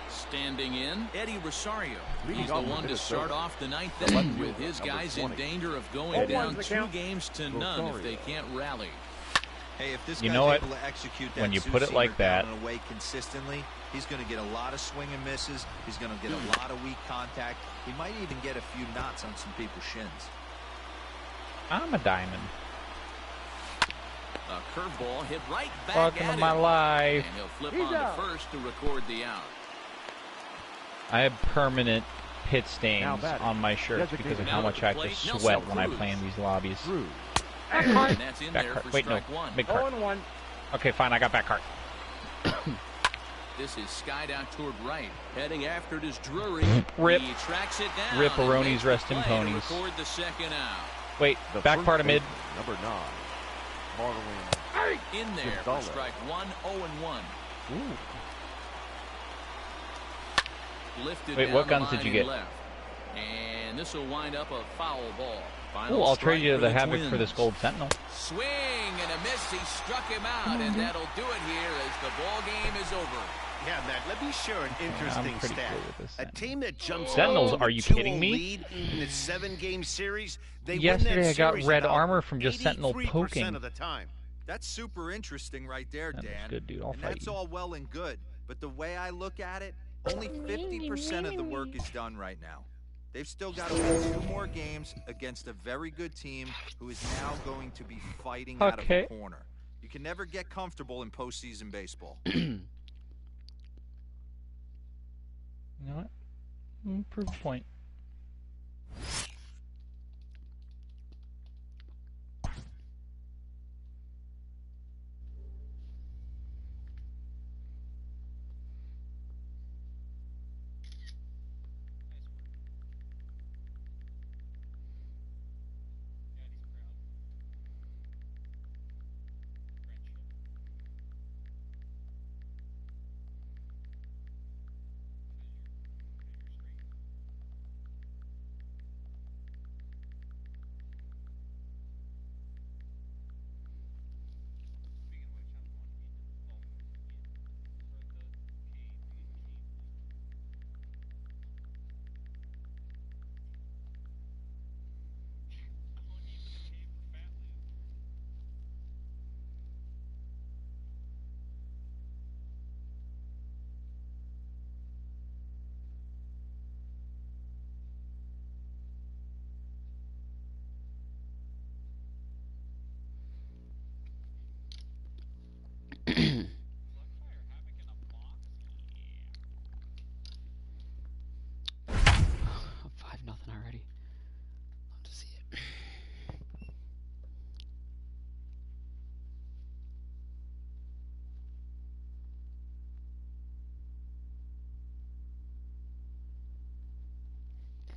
Standing in, Eddie Rosario. He's the one to start off the 9th inning with his guys in danger of going down 2 games to none if they can't rally. Hey, if this You guy's know what? able to execute that When you put it like that- down and away consistently, he's going to get a lot of swing and misses. He's going to get a lot of weak contact. He might even get a few knots on some people's shins. I'm a diamond. A curveball hit right back Welcome at to my him. life. And he'll flip on to first to record the out. I have permanent pit stains Now batting. on my shirt because of how much I have to Plate, Nelson sweat when I Cruz. play in these lobbies. Cruz. And that's in Back there cart. for Wait, no. strike one. Mid cart. 0-1. Okay, fine. I got back cart. This is skied out toward right. Heading after it is Drury. Rip. He tracks it down. Rip and Aroni's makes the resting play to ponies. record the second out. Wait, The back first part of mid. baseman, number 9, Marlon. In there for Gonzalez. strike one, 0-1. Lifted Wait, down what the guns did line you and get? left. And this will wind up a foul ball. Final Ooh, I'll strike trade you for the Havoc for Twins. this gold sentinel. Swing and a miss. He struck him out, and that'll do it here as the ball game is over. Yeah, Matt, let me share an interesting pretty stat. good with this A Sentinel. team that jumps Sentinels, out to are you a 2-0 kidding me? lead in a 7-game series, they Yesterday win that I got series red about armor from just Sentinel 83% poking. of the time. That's super interesting right there, That was Dan. good, dude. I'll and fight that's you. all well and good, but the way I look at it, only 50% of the work is done right now. They've still got to win 2 more games against a very good team who is now going to be fighting out of a corner. You can never get comfortable in postseason baseball. You know what? Proof point.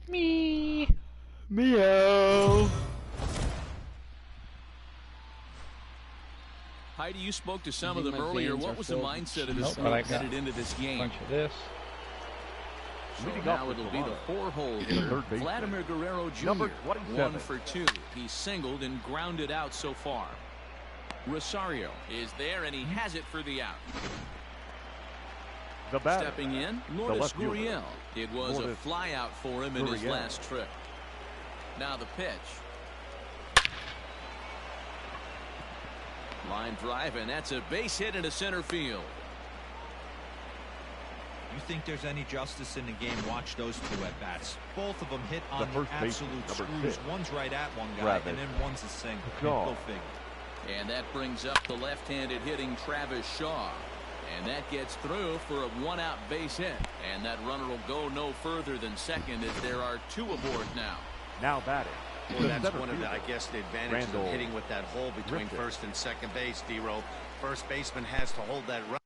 Me. Meow. Heidi, you spoke to some of them earlier. What was the mindset of this Nope, but I group got headed into this game? Bunch of this. So now it'll be the 4-hole hitter, Vladimir Guerrero Jr. Number 27. 1 for 2. He's singled and grounded out so far. Rosario is there, and he has it for the out. The batter, Stepping in, the Lourdes left fielder, Gurriel. It was a Lourdes fly out for him in his Gurriel. last trip. Now the pitch. Line drive, and that's a base hit into center field. You think there's any justice in the game, watch those 2 at-bats. Both of them hit on the first absolute baseman, number screws. 6. One's right at one guy, Rabbit. and then one's a single. Shaw. Go figure. And that brings up the left-handed hitting Travis Shaw. And that gets through for a 1-out base hit. And that runner will go no further than second as there are 2 aboard now. Now batting. Well, the that's center one of the, fielder, I guess, the advantages Randall of hitting with that hole between Griffith. first and second base, D-Row. First baseman has to hold that runner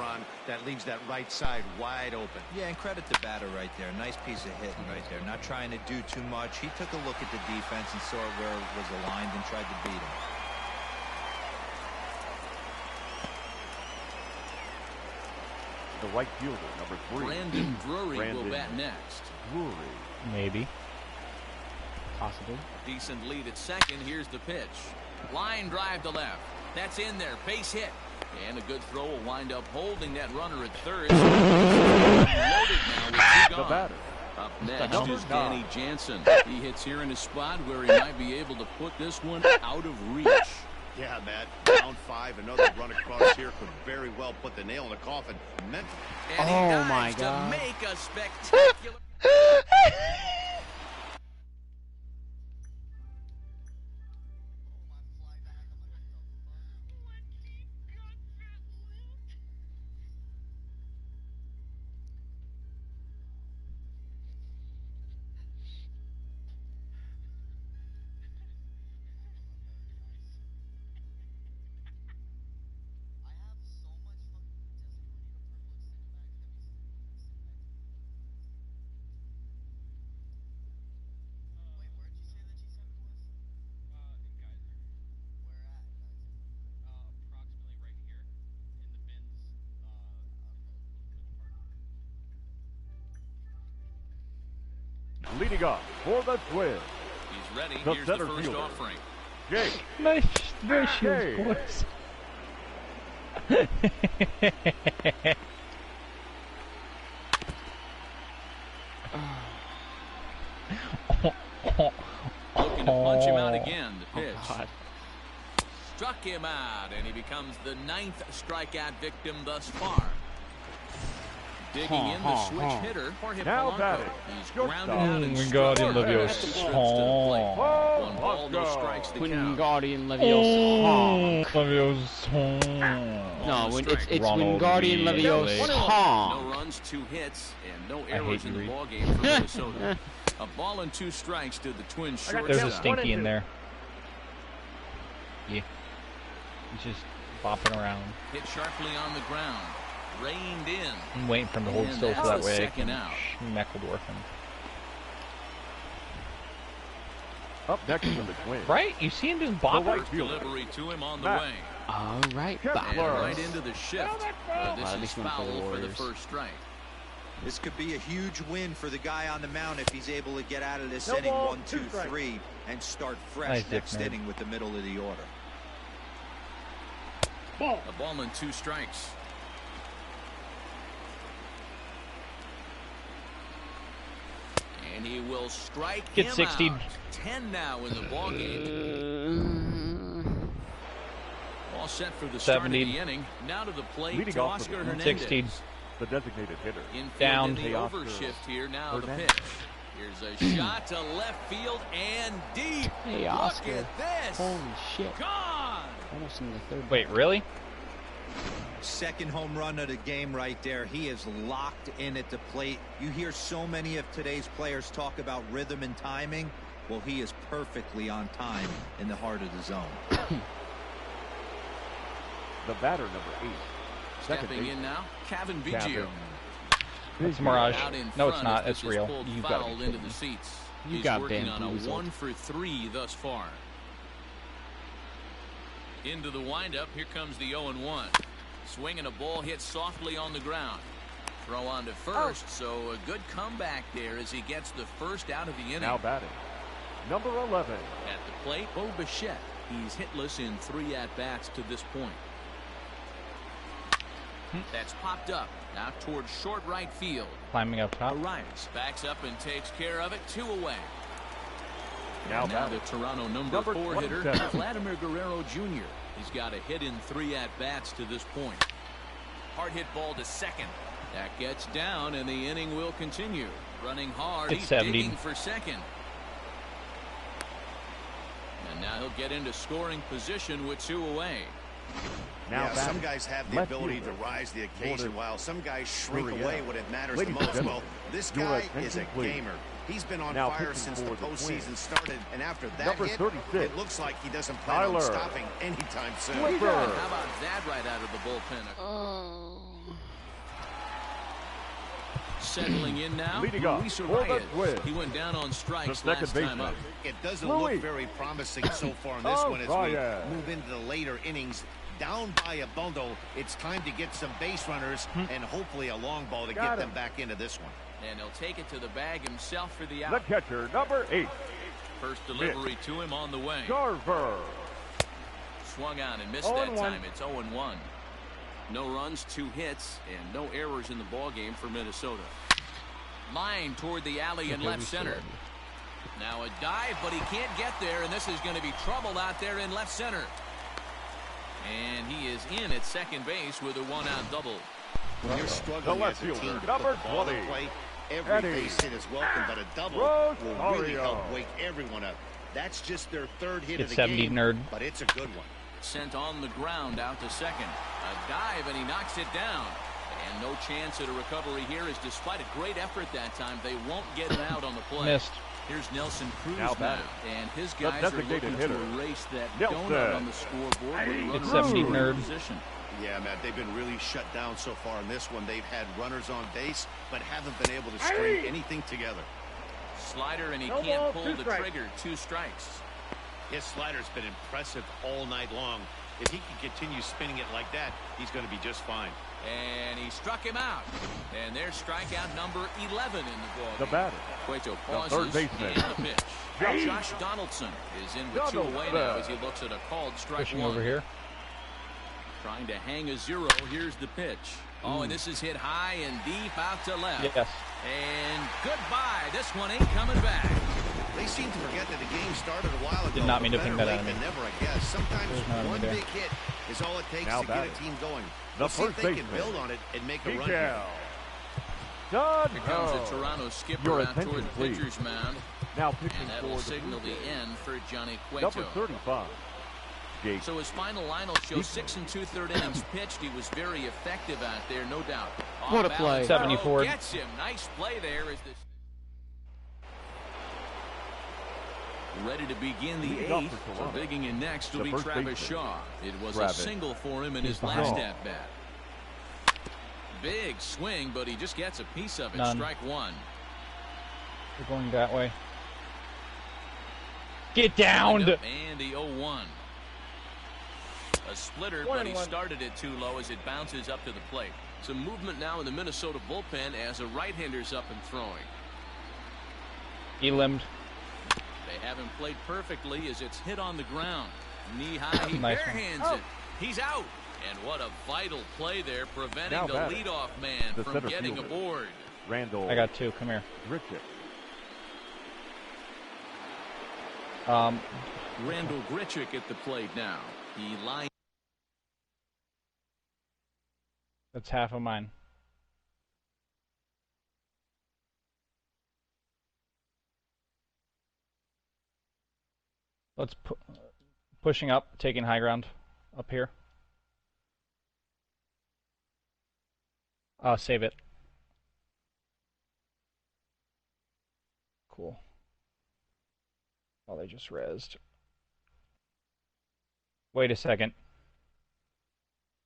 on. That leaves that right side wide open. Yeah, and credit the batter right there. Nice piece of hitting right there. Not trying to do too much. He took a look at the defense and saw where it was aligned and tried to beat him. The right fielder, number 3. Brandon Drury will Brandon bat next. Drury. Maybe. Possibly. Decent lead at second. Here's the pitch. Line drive to left. That's in there. Base hit. And a good throw will wind up holding that runner at third. The batter. Up next Number is 9. Danny Jansen. He hits here in a spot where he might be able to put this one out of reach. Yeah, Matt. Down 5. Another run across here could very well put the nail in the coffin. And he Oh, dives my to God. make a spectacular. Leading off for the Twins. He's ready. The Here's the center first fielder. offering. Jake. Nice vicious boys. Looking to punch him out again. The pitch. God. Struck him out, and he becomes the 9th strikeout victim thus far. Digging in the switch hitter for Polanco. He's grounded out and scored at the strips to the plate. 1 ball, no strikes to count. Wingardium Leviosa. Leviosa. No, it's Wingardium Leviosa. No runs, 2 hits, and no errors in the ballgame for Minnesota. A ball and 2 strikes to the Twins shortstop. There's a stinky in there. Yeah. He's just bopping around. Hit sharply on the ground. Reined in. I'm waiting for him to hold And still so that's that the way I can second out. schmeckledorf him. Up next for the Twins. Right? You see him doing boppers? Delivery to him on the way. All right, And Kepler. right into the shift. This is foul for the first strike. This could be a huge win for the guy on the mound if he's able to get out of this No inning ball, 1, 2, 2 strikes. 3 and start fresh Nice next dip, man. inning with the middle of the order. Ball. A ball and 2 strikes. And he will strike Get him 60. out. 10 now in the ballgame. All set for the start 70. of the inning. Now to the plate Leading to off for Oscar the Hernandez. 60. The designated hitter. Infield Down. in the Hey, Oscar overshift here. Now the Hernandez. pitch. Here's a shot to left field and deep. Hey, Look Oscar. at this. Holy shit. Gone. Almost in the third. Wait, really? Second home run of the game right there. He is locked in at the plate. You hear so many of today's players talk about rhythm and timing. Well, he is perfectly on time in the heart of the zone. The batter, number 8. Second Stepping base. in now, Kevin Biggio. It's Mirage. Out in No, it's front not. as It's this is real. pulled You gotta foul be into kidding the me. seats. You He's got working on a bamboozled. 1 for 3 thus far. Into the windup. Here comes the 0-1. Swinging a ball hit softly on the ground. Throw on to first, so a good comeback there as he gets the first out of the inning. Now batting. Number 11. At the plate, Bo Bichette. He's hitless in 3 at-bats to this point. That's popped up. Now towards short right field. Climbing up top. Arias backs up and takes care of it. 2 away. Now The batting. Toronto number 4 hitter, 27. Vladimir Guerrero Jr. He's got a hit in 3 at-bats to this point. Hard hit ball to second. That gets down, and the inning will continue. Running hard. It's He's 70. digging for second. And now he'll get into scoring position with 2 away. Now Yeah, some batting. guys have the Left ability to fielder. rise the occasion, Morton. while some guys shrink Gurriel. away when it matters Ladies the and most. gentlemen, Well, this your guy is attention, a please. gamer. He's been on Now fire pitching since for the the postseason Twins. started, and after that Number hit, 36. it looks like he doesn't plan on Tyler. stopping anytime soon. Flipper. How about that right out of the bullpen? Settling in now, Leading off Luis for the Arias. Twins. He went down on strikes The second last time baseman. up. It doesn't Louis. look very promising so far in this Oh, one as Ryan. we move into the later innings. Down by a bundle, it's time to get some base runners and hopefully a long ball to Got get him. them back into this one. And he'll take it to the bag himself for the The out. catcher, number 8. First delivery to him on the way. Garver. Swung on and missed 0-1. that time. It's 0-1. No runs, 2 hits, and no errors in the ballgame for Minnesota. Line toward the alley in left center. Now a dive, but he can't get there, and this is going to be trouble out there in left center. And he is in at second base with a 1-out double. When you're The struggling left as a team fielder, to number put the ball in 20. play, every Eddie. base hit is welcome, but a double will really help wake everyone up. That's just their 3rd hit Get of the 70, game, nerd. but it's a good one. Sent on the ground out to second. A dive, and he knocks it down. And no chance at a recovery here, as despite a great effort that time, they won't get it out on the play. Missed. Here's Nelson Cruz Now now, batting. and his The guys are designated looking hitter, to erase that Nelson. donut on the scoreboard with a runner It's 70, in scoring nerd. position. Yeah, Matt, they've been really shut down so far in this one. They've had runners on base, but haven't been able to string anything together. Slider, and he No can't ball, pull 2 the strikes. trigger. 2 strikes. His slider's been impressive all night long. If he can continue spinning it like that, he's going to be just fine. And he struck him out. And there's strikeout number 11 in the ball. The batter. Cueto The pauses third baseman. and the pitch. Josh Donaldson is in with 2 away now as he looks at a called strike Pushing 1. over here. Trying to hang a 0. Here's the pitch. Oh, and this is hit high and deep out to left. Yes. And goodbye. This one ain't coming back. They seem to forget that the game started a while ago. Did not mean to ping that Better out of late me. than never, I guess. Sometimes not one there. big hit is all it takes Now to get batting. a team going. The Let's see if first they can baseman. build on it and make a run. Miguel. Done. Here comes the Toronto skipper Your out toward attention, the please. pitcher's mound. Now pitching And for that'll the signal Blue the Jays. end for Johnny Cueto. Number 35. Jake. So his final line will show 6 2/3 innings pitched. He was very effective out there, no doubt. What a play. 74. Gets him. Nice play there. As this ready to begin the Leading off 8th. for So Toronto. digging in next will The be first Travis baseman. Shaw. It was Travis. a single for him in He's his last behind. at-bat. Big swing, but he just gets a piece of it. None. Strike 1. We're going that way. Get down! And the 0-1. A splitter, but he started it too low as it bounces up to the plate. Some movement now in the Minnesota bullpen as a right-hander's up and throwing. He limbed. They haven't played perfectly as it's hit on the ground. Knee high, he Nice barehands it. He's out. And what a vital play there, preventing Now the batting. leadoff man The from center getting fielder. aboard. Randall. I got 2. Come here. Richard. Randall Grichuk at the plate now. He lines. That's half of mine. Let's pushing up, taking high ground up here. Save it. Cool. Oh, they just rezzed. Wait a second.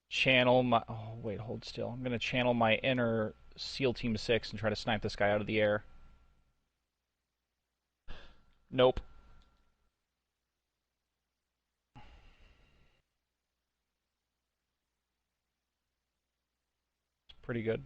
Channel my... Oh, wait, hold still. I'm going to channel my inner SEAL Team 6 and try to snipe this guy out of the air. Nope. It's pretty good.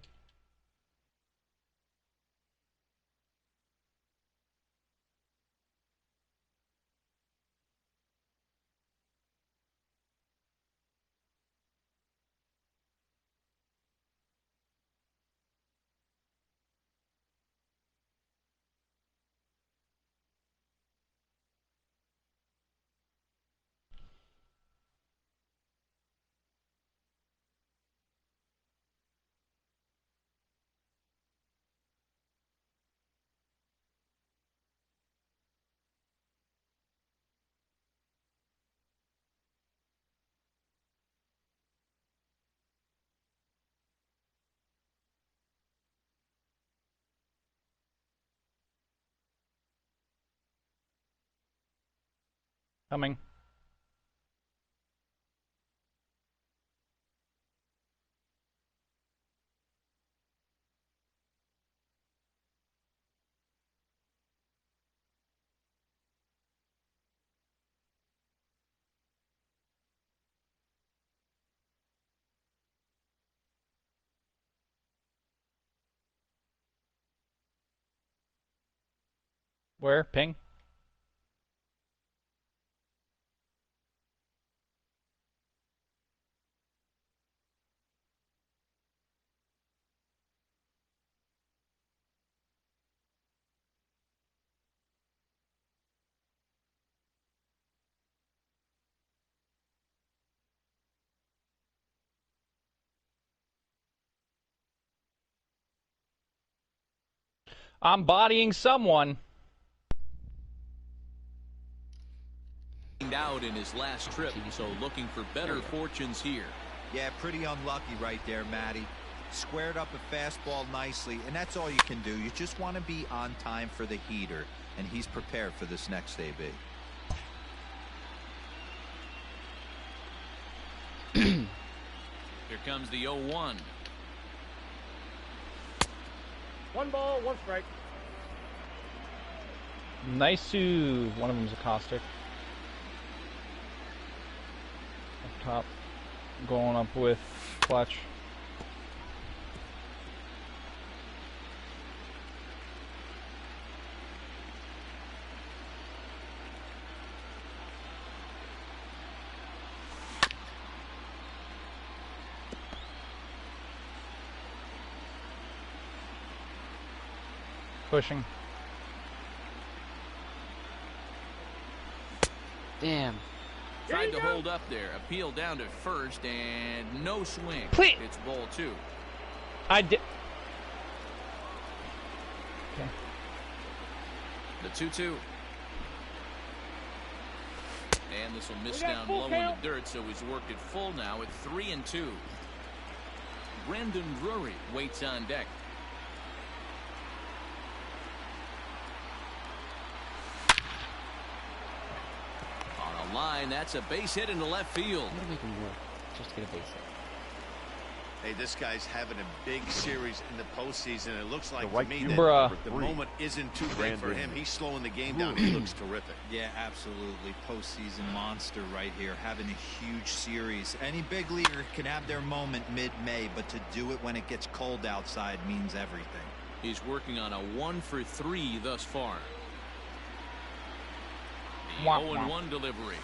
Coming. Where? Ping? I'm bodying someone. Out in his last trip, so looking for better fortunes here. Yeah, pretty unlucky right there, Matty. Squared up a fastball nicely, and that's all you can do. You just want to be on time for the heater, and he's prepared for this next AB. Here comes the 0-1. 1 ball, 1 strike. Nice. One of them's a caustic. top. Going up with clutch. Pushing. Damn. Tried to hold up there. Appeal down to first and no swing. Please. It's ball 2. I did. Okay. The 2-2. And this will miss down low in the dirt, so he's worked it full now at 3-2. Brandon Drury waits on deck. On a line, that's a base hit into left field. How do we can work? Just get a base hit. Hey, this guy's having a big series in the postseason. It looks like the to me Bruh. that the moment isn't too big for him. He's slowing the game down. He looks terrific. Yeah, absolutely. Postseason monster right here, having a huge series. Any big leaguer can have their moment mid-May, but to do it when it gets cold outside means everything. He's working on a 1-for-3 thus far. The 0-1 delivery.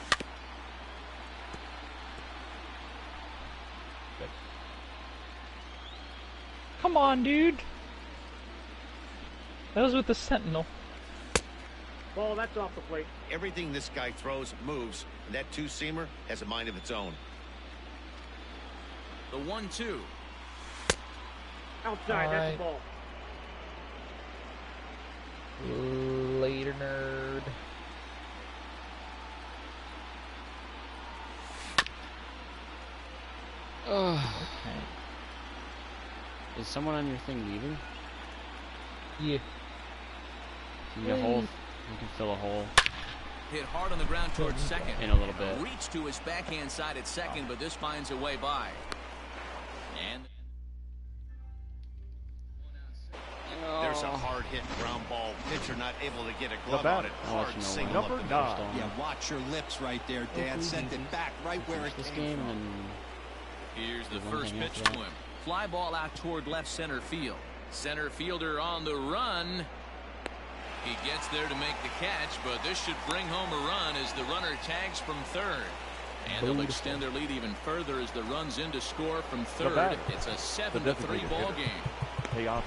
Come on, dude. That was with the Sentinel. Ball, that's off the plate. Everything this guy throws moves, and that two-seamer has a mind of its own. The 1-2. Outside, that's the ball. Later, nerd. Okay. Is someone on your thing leaving? Yeah. You need a hole? You can fill a hole. Hit hard on the ground towards second. In a little bit. Reach to his backhand side at second, but this finds a way by. And there's a hard hit ground ball. Pitcher not able to get a glove on it. Hard single Number up the 9. Yeah, watch your lips right there, Dan. Sent it back right where it came from. Here's the first pitch to him. Fly ball out toward left center field. Center fielder on the run. He gets there to make the catch, but this should bring home a run as the runner tags from third. And they'll extend their lead even further as the run's in to score from third. It's a 7-3 ball game. Teoscar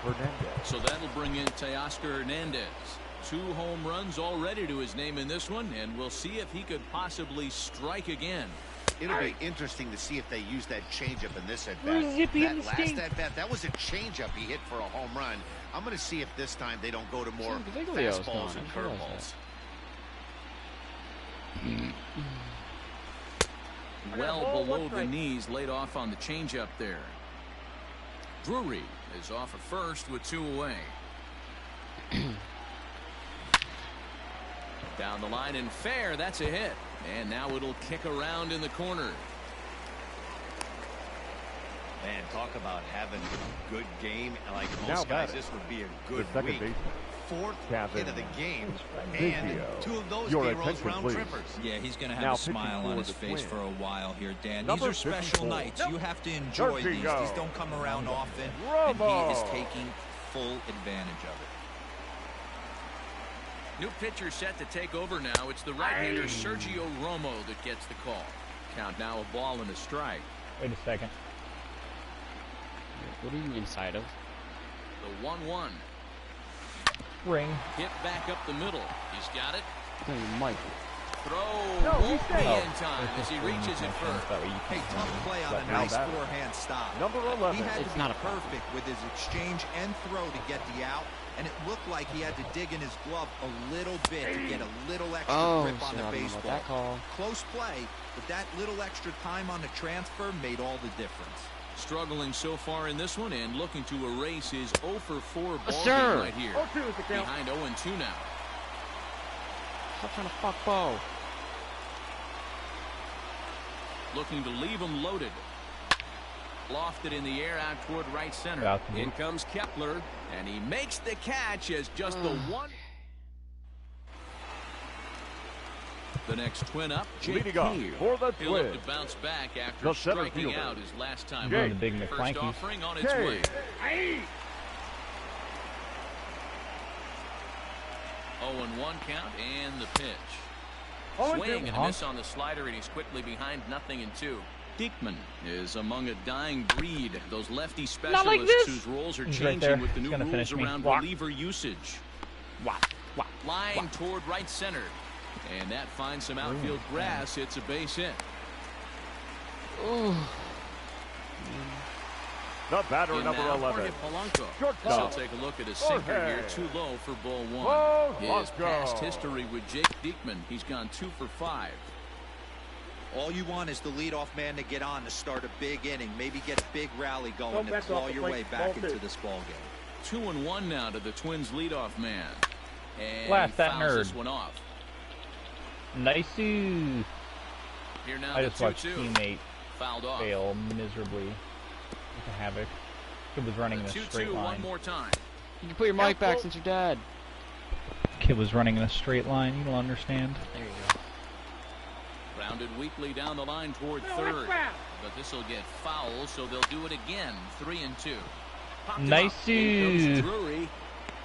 Hernandez. So that'll bring in Teoscar Hernandez. 2 home runs already to his name in this one, and we'll see if he could possibly strike again. It'll be interesting to see if they use that changeup in this at-bat. That last at-bat, that was a changeup he hit for a home run. I'm going to see if this time they don't go to more fastballs and curveballs. Well below the knees, laid off on the changeup there. Drury is off at first with 2 away. Down the line and fair, that's a hit. And now it'll kick around in the corner. Man, talk about having a good game. Like most guys, this would be a good week. Baseman. 4th hit of the game, and 2 of those Garo's round trippers. Yeah, he's going to have a smile on his face for a while here, Dan. These are special nights. You have to enjoy these. These don't come around often, and he is taking full advantage of it. New pitcher set to take over now. It's the right-hander Sergio Romo that gets the call. Count now a ball and a strike. Wait a second. What are you inside of? The 1-1. Ring. Hit back up the middle. He's got it. No, you might. Throw won't be in time as he reaches it first. Hey, tough play on a nice forehand stop. Number 11. He had to be perfect with his exchange and throw to get the out, and it looked like he had to dig in his glove a little bit to get a little extra grip on the baseball. Close play, but that little extra time on the transfer made all the difference. Struggling so far in this one and looking to erase his 0-for-4 ball game right here. Behind 0-2 now. Stop trying to fuck Bo. Looking to leave him loaded. Lofted in the air out toward right center. In comes Kepler, and he makes the catch as just the one. The next twin up, Jake leading off for the He'll look Twins, to bounce back after the center striking fielder, out his last time. The big First McFlankies. offering on its way. 0-1 count and the pitch. Swing and a miss on the slider, and he's quickly behind 0-2. Diekman is among a dying breed. Those lefty specialists like this. whose roles are He's changing right there. with the He's new gonna rules finish me. around Walk. reliever usage. Flying toward right center. And that finds some outfield grass. It's a base hit. the batter, In number now, 11. Jorge Polanco. Shortstop. So take a look at his sinker here. Too low for ball one. Polanco. His past history with Jake Diekman. He's gone 2 for 5. All you want is the leadoff man to get on to start a big inning, maybe get a big rally going and claw your way back into this ball game. 2-1 now to the Twins leadoff man. And Blast he that fouls nerd. this one off. Nice. Here now I the just watched 2-2. teammate Fouled off. fail miserably with a havoc. Kid was running in a 2-2 straight line. one more time. You can put your mic back since you're dead. Kid was running in a straight line. You don't understand. There you go. Rounded weakly down the line toward third. But this will get foul, so they'll do it again. 3-2. Nice. Drury.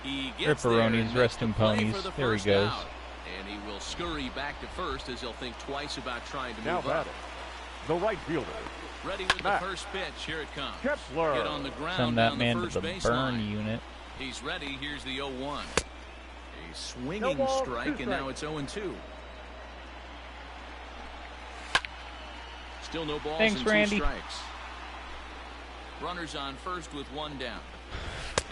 He gets there and Ripperonis, makes resting the play ponies. for the There he first goes. out. And he will scurry back to first as he'll think twice about trying to Now move up. batting, the right fielder, Ready with Matt the first pitch. Here it comes. Kepler. Get on the ground Send that down man the to first the base burn line. unit. He's ready. Here's the 0-1. A swinging No ball, strike, 2 and now it's 0-2. Still no balls Thanks, and 2 Randy. strikes. Runners on first with 1 down.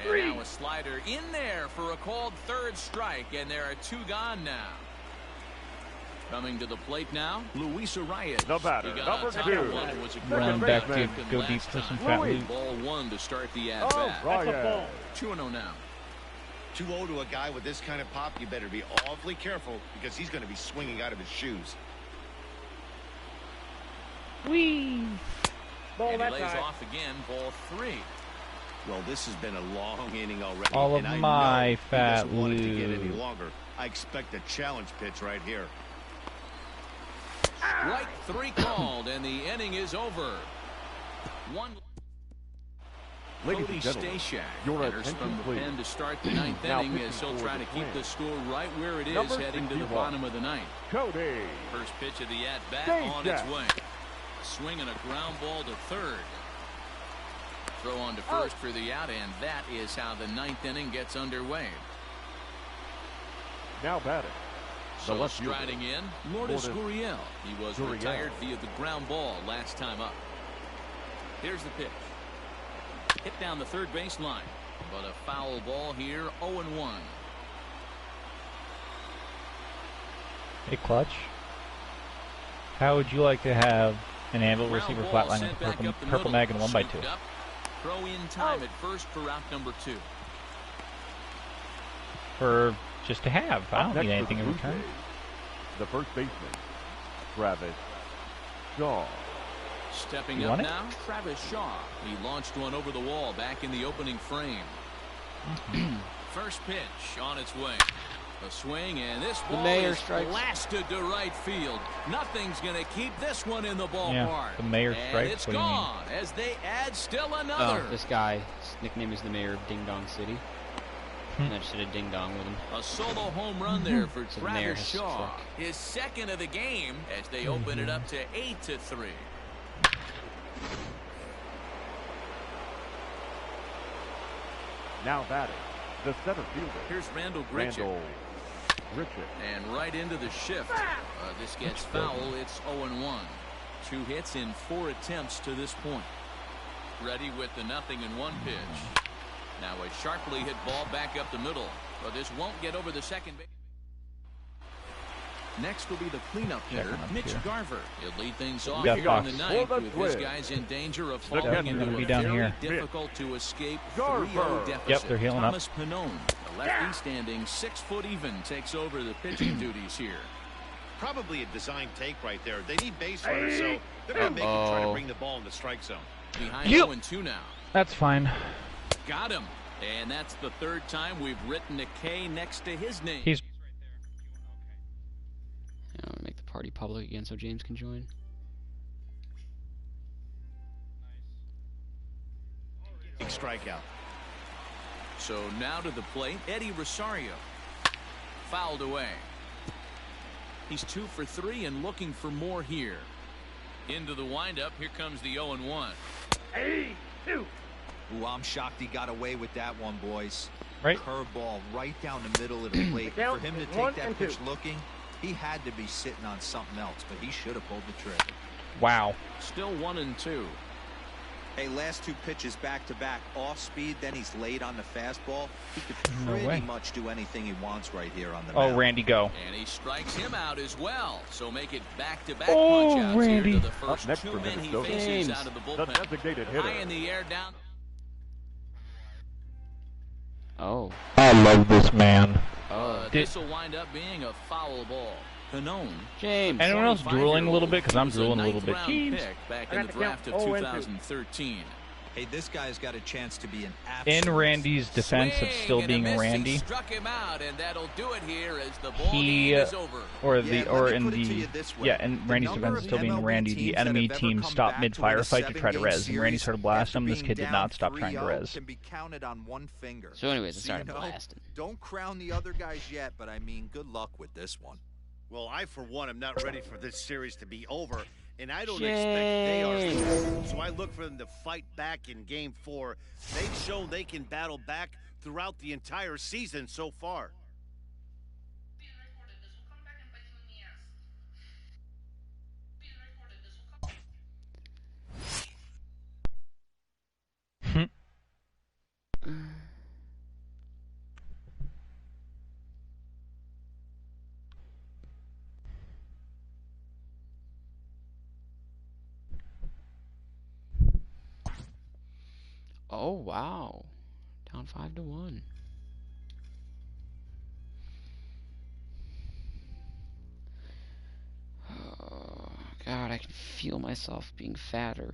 And now a slider in there for a called third strike, and there are 2 gone now. Coming to the plate now, Luis Arias. The batter, He got number on top 2. of one and was a Run great back, baseman dude. Go deep last for some time. fat Louis. loot. Ball 1 to start the Oh, at-bat. Ryan. 2-0 now. 2-0 to a guy with this kind of pop, you better be awfully careful because he's going to be swinging out of his shoes. Whee! Ball And he that lays time. off again, ball 3. Well, this has been a long inning already. All of and I my know he fat doesn't want it to get any loot. longer. I expect a challenge pitch right here. Strike 3 called, and the inning is over. One. Ladies Cody and gentlemen, Stashak your enters from attention, the please. pen to start the 9th Now inning pitching as he'll for try the to keep the Twins. score right where it is Number heading to the 61. bottom of the 9th. Cody. First pitch of the at-bat Stashak. on its way. Swing and a ground ball to third. Throw on to first for the out, and that is how the 9th inning gets underway. Now batting, the So left fielder, striding in, Lourdes Lourdes Gurriel. He was Gurriel. retired via the ground ball last time up. Here's the pitch. Hit down the third baseline, but a foul ball here, 0-1. Hey, Clutch. How would you like to have an anvil Ground receiver ball flatline sent with back up the purple middle. mag and 1x2? Scooped up. Throw in time at first for out number 2. For just to have. I Up don't next need for anything the in Blue return. Jays, the first baseman, Travis Shaw. Stepping You up want it? now, Travis Shaw. He launched one over the wall back in the opening frame. First pitch on its way. A swing, and this ball mayor is strikes. blasted to right field. Nothing's going to keep this one in the ballpark. Yeah, the mayor and strikes. it's What do you mean? gone as they add still another. Oh, this guy, his nickname is the mayor of Ding Dong City. And I just did a ding dong with him. A solo home run there for So the mayor Travis has a Shaw. truck. His second of the game as they open it up to 8-3. Now batting, the center fielder, Here's Randall Grichuk. Randall Grichuk. And right into the shift. This gets foul. It's 0-1. 2 hits in 4 attempts to this point. Ready with the 0-1 pitch. Now a sharply hit ball back up the middle. But this won't get over the second base. Next will be the cleanup hitter, Checking up Mitch here. Garver. He'll lead things off got here in the Fox. 9th For the with his Twins. guys in danger of The falling catcher into gonna a be down very here. difficult to escape Garver. 3-0 deficit. Yep, they're healing up. Thomas Pannone, the lefty standing 6 foot even, takes over the pitching duties here. Probably a design take right there. They need base runners, so they're going to make him try to bring the ball in the strike zone. Behind Yep. 0-2 now. That's fine. Got him. And that's the 3rd time we've written a K next to his name. He's Yeah, I'm gonna make the party public again so James can join. Big strikeout. So now to the plate, Eddie Rosario. Fouled away. He's 2 for 3 and looking for more here. Into the windup. Here comes the 0-1. Hey, 2. Ooh, I'm shocked he got away with that one, boys. Right. Curveball right down the middle of the plate. For him to take that pitch looking, he had to be sitting on something else, but he should have pulled the trigger. Wow. Still 1-2. Hey, last 2 pitches back-to-back, off speed, then he's late on the fastball. He could pretty much do anything he wants right here on the mound. Oh, Randy, go. And he strikes him out as well. So make it back-to-back punch-outs here to the first 2 men he faces out of the bullpen. The designated hitter. High in the air, down. Oh. I love this man. This will wind up being a foul ball. Canon. James. Anyone else drooling a little bit? Because I'm drooling a little bit. James. Back in the draft of 2013. Hey, this guy's got a chance to be an absolute. In Randy's defense of still being Randy, struck him out, and that'll do it here as the ball game is over. in Randy's defense of still being Randy, the enemy team stopped mid-firefight to try to res, and Randy started blasting him. This kid did not stop trying to res. Can be counted on one finger. So anyways, it started blasting. Don't crown the other guys yet, but I mean, good luck with this one. Well, I, for one, am not ready for this series to be over, and I don't expect they are. So I look for them to fight back in Game 4. They've shown they can battle back throughout the entire season so far. Oh wow, down 5-1. Oh, God, I can feel myself being fatter.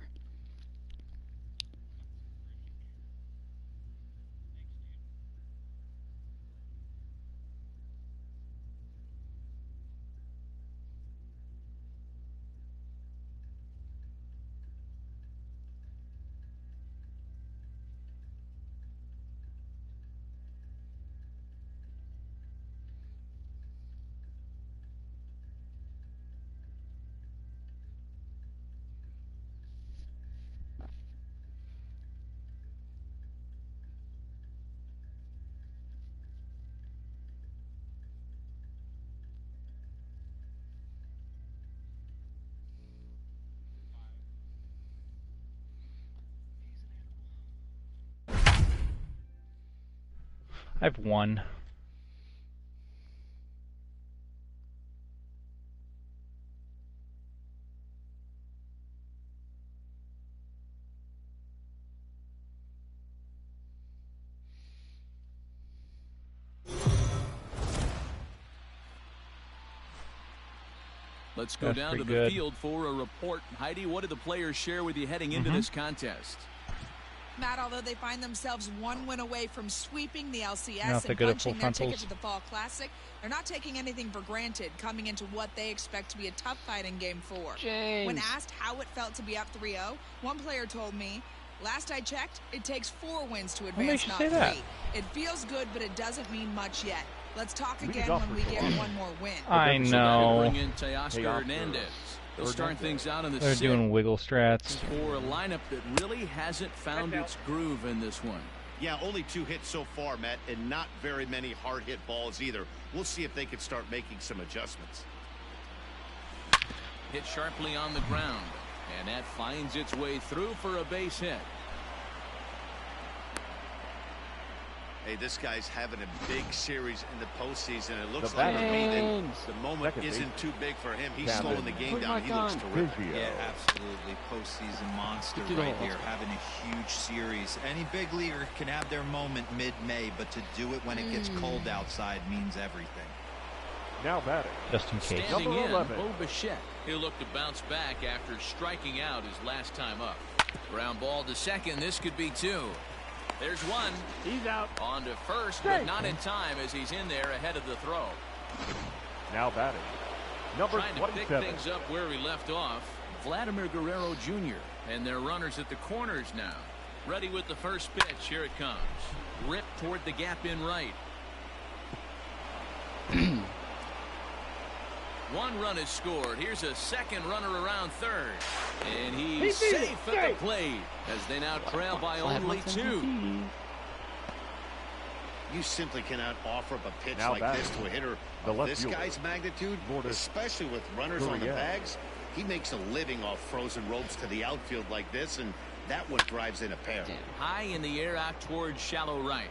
I've won. Let's go down to the field for a report. Heidi, what did the players share with you heading into this contest? Matt, although they find themselves 1 win away from sweeping the ALCS and punching their ticket to the Fall Classic, they're not taking anything for granted coming into what they expect to be a tough fight in Game 4. James. When asked how it felt to be up 3-0, one player told me, last I checked, it takes 4 wins to advance, not 3. It feels good, but it doesn't mean much yet. Let's talk again when we get 1 more win. I know. Bring in Teoscar Hernandez. They'll start things out in the They're doing wiggle strats. For a lineup that really hasn't found its groove in this one. Yeah, only 2 hits so far, Matt, and not very many hard-hit balls either. We'll see if they can start making some adjustments. Hit sharply on the ground, and that finds its way through for a base hit. Hey, this guy's having a big series in the postseason. It looks like the moment isn't too big for him. He's slowing the game down. He looks terrific. Yeah, absolutely. Postseason monster right here, having a huge series. Any big leaguer can have their moment mid-May, but to do it when it gets cold outside means everything. Now batting. Just in case. Standing in, Bo Bichette. He'll look to bounce back after striking out his last time up. Ground ball to second. This could be 2. There's 1. He's out. On to first, but not in time as he's in there ahead of the throw. Now batting. Number Trying to 27. pick things up where we left off, Vladimir Guerrero Jr. And their runners at the corners now. Ready with the first pitch. Here it comes. Ripped toward the gap in right. One run is scored. Here's a second runner around third. And he's safe at the plate as they now trail by only 2. You simply cannot offer up a pitch like this to a hitter of this guy's magnitude, especially with runners on the bags. He makes a living off frozen ropes to the outfield like this, and that one drives in a pair. High in the air out towards shallow right.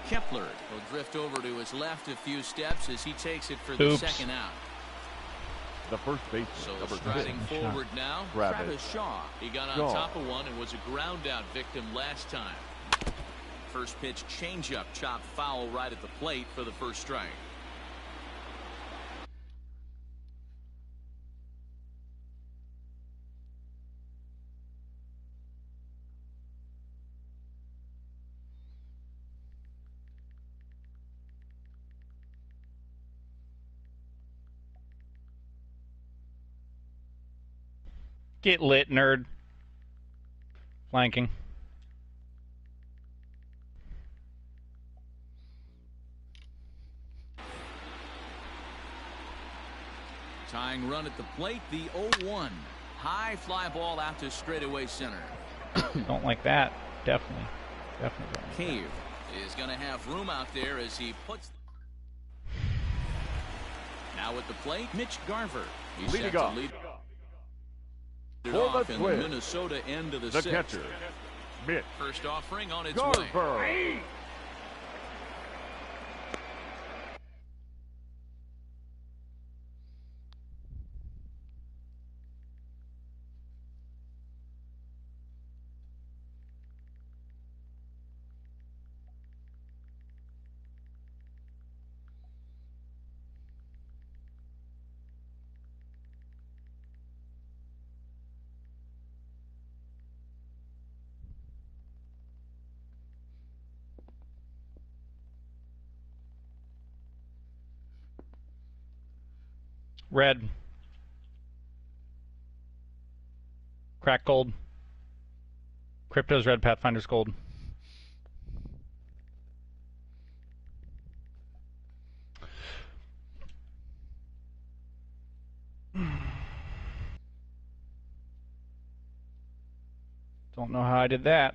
Kepler will drift over to his left a few steps as he takes it for the second out. The first baseman. So striding forward now, Travis Shaw. He got on top of one and was a ground out victim last time. First pitch changeup chopped foul right at the plate for the first strike. Get lit, nerd. Flanking. Tying run at the plate, the 0-1. High fly ball out to straightaway center. Don't like that. Definitely. Definitely don't like Cave is going to have room out there as he puts. Now at the plate, Mitch Garver. He's set to lead it off in the Minnesota end of the sixth. Catcher, Mitch First offering on its Garver. way. Red. Crack gold. Crypto's red, Pathfinder's gold. Don't know how I did that.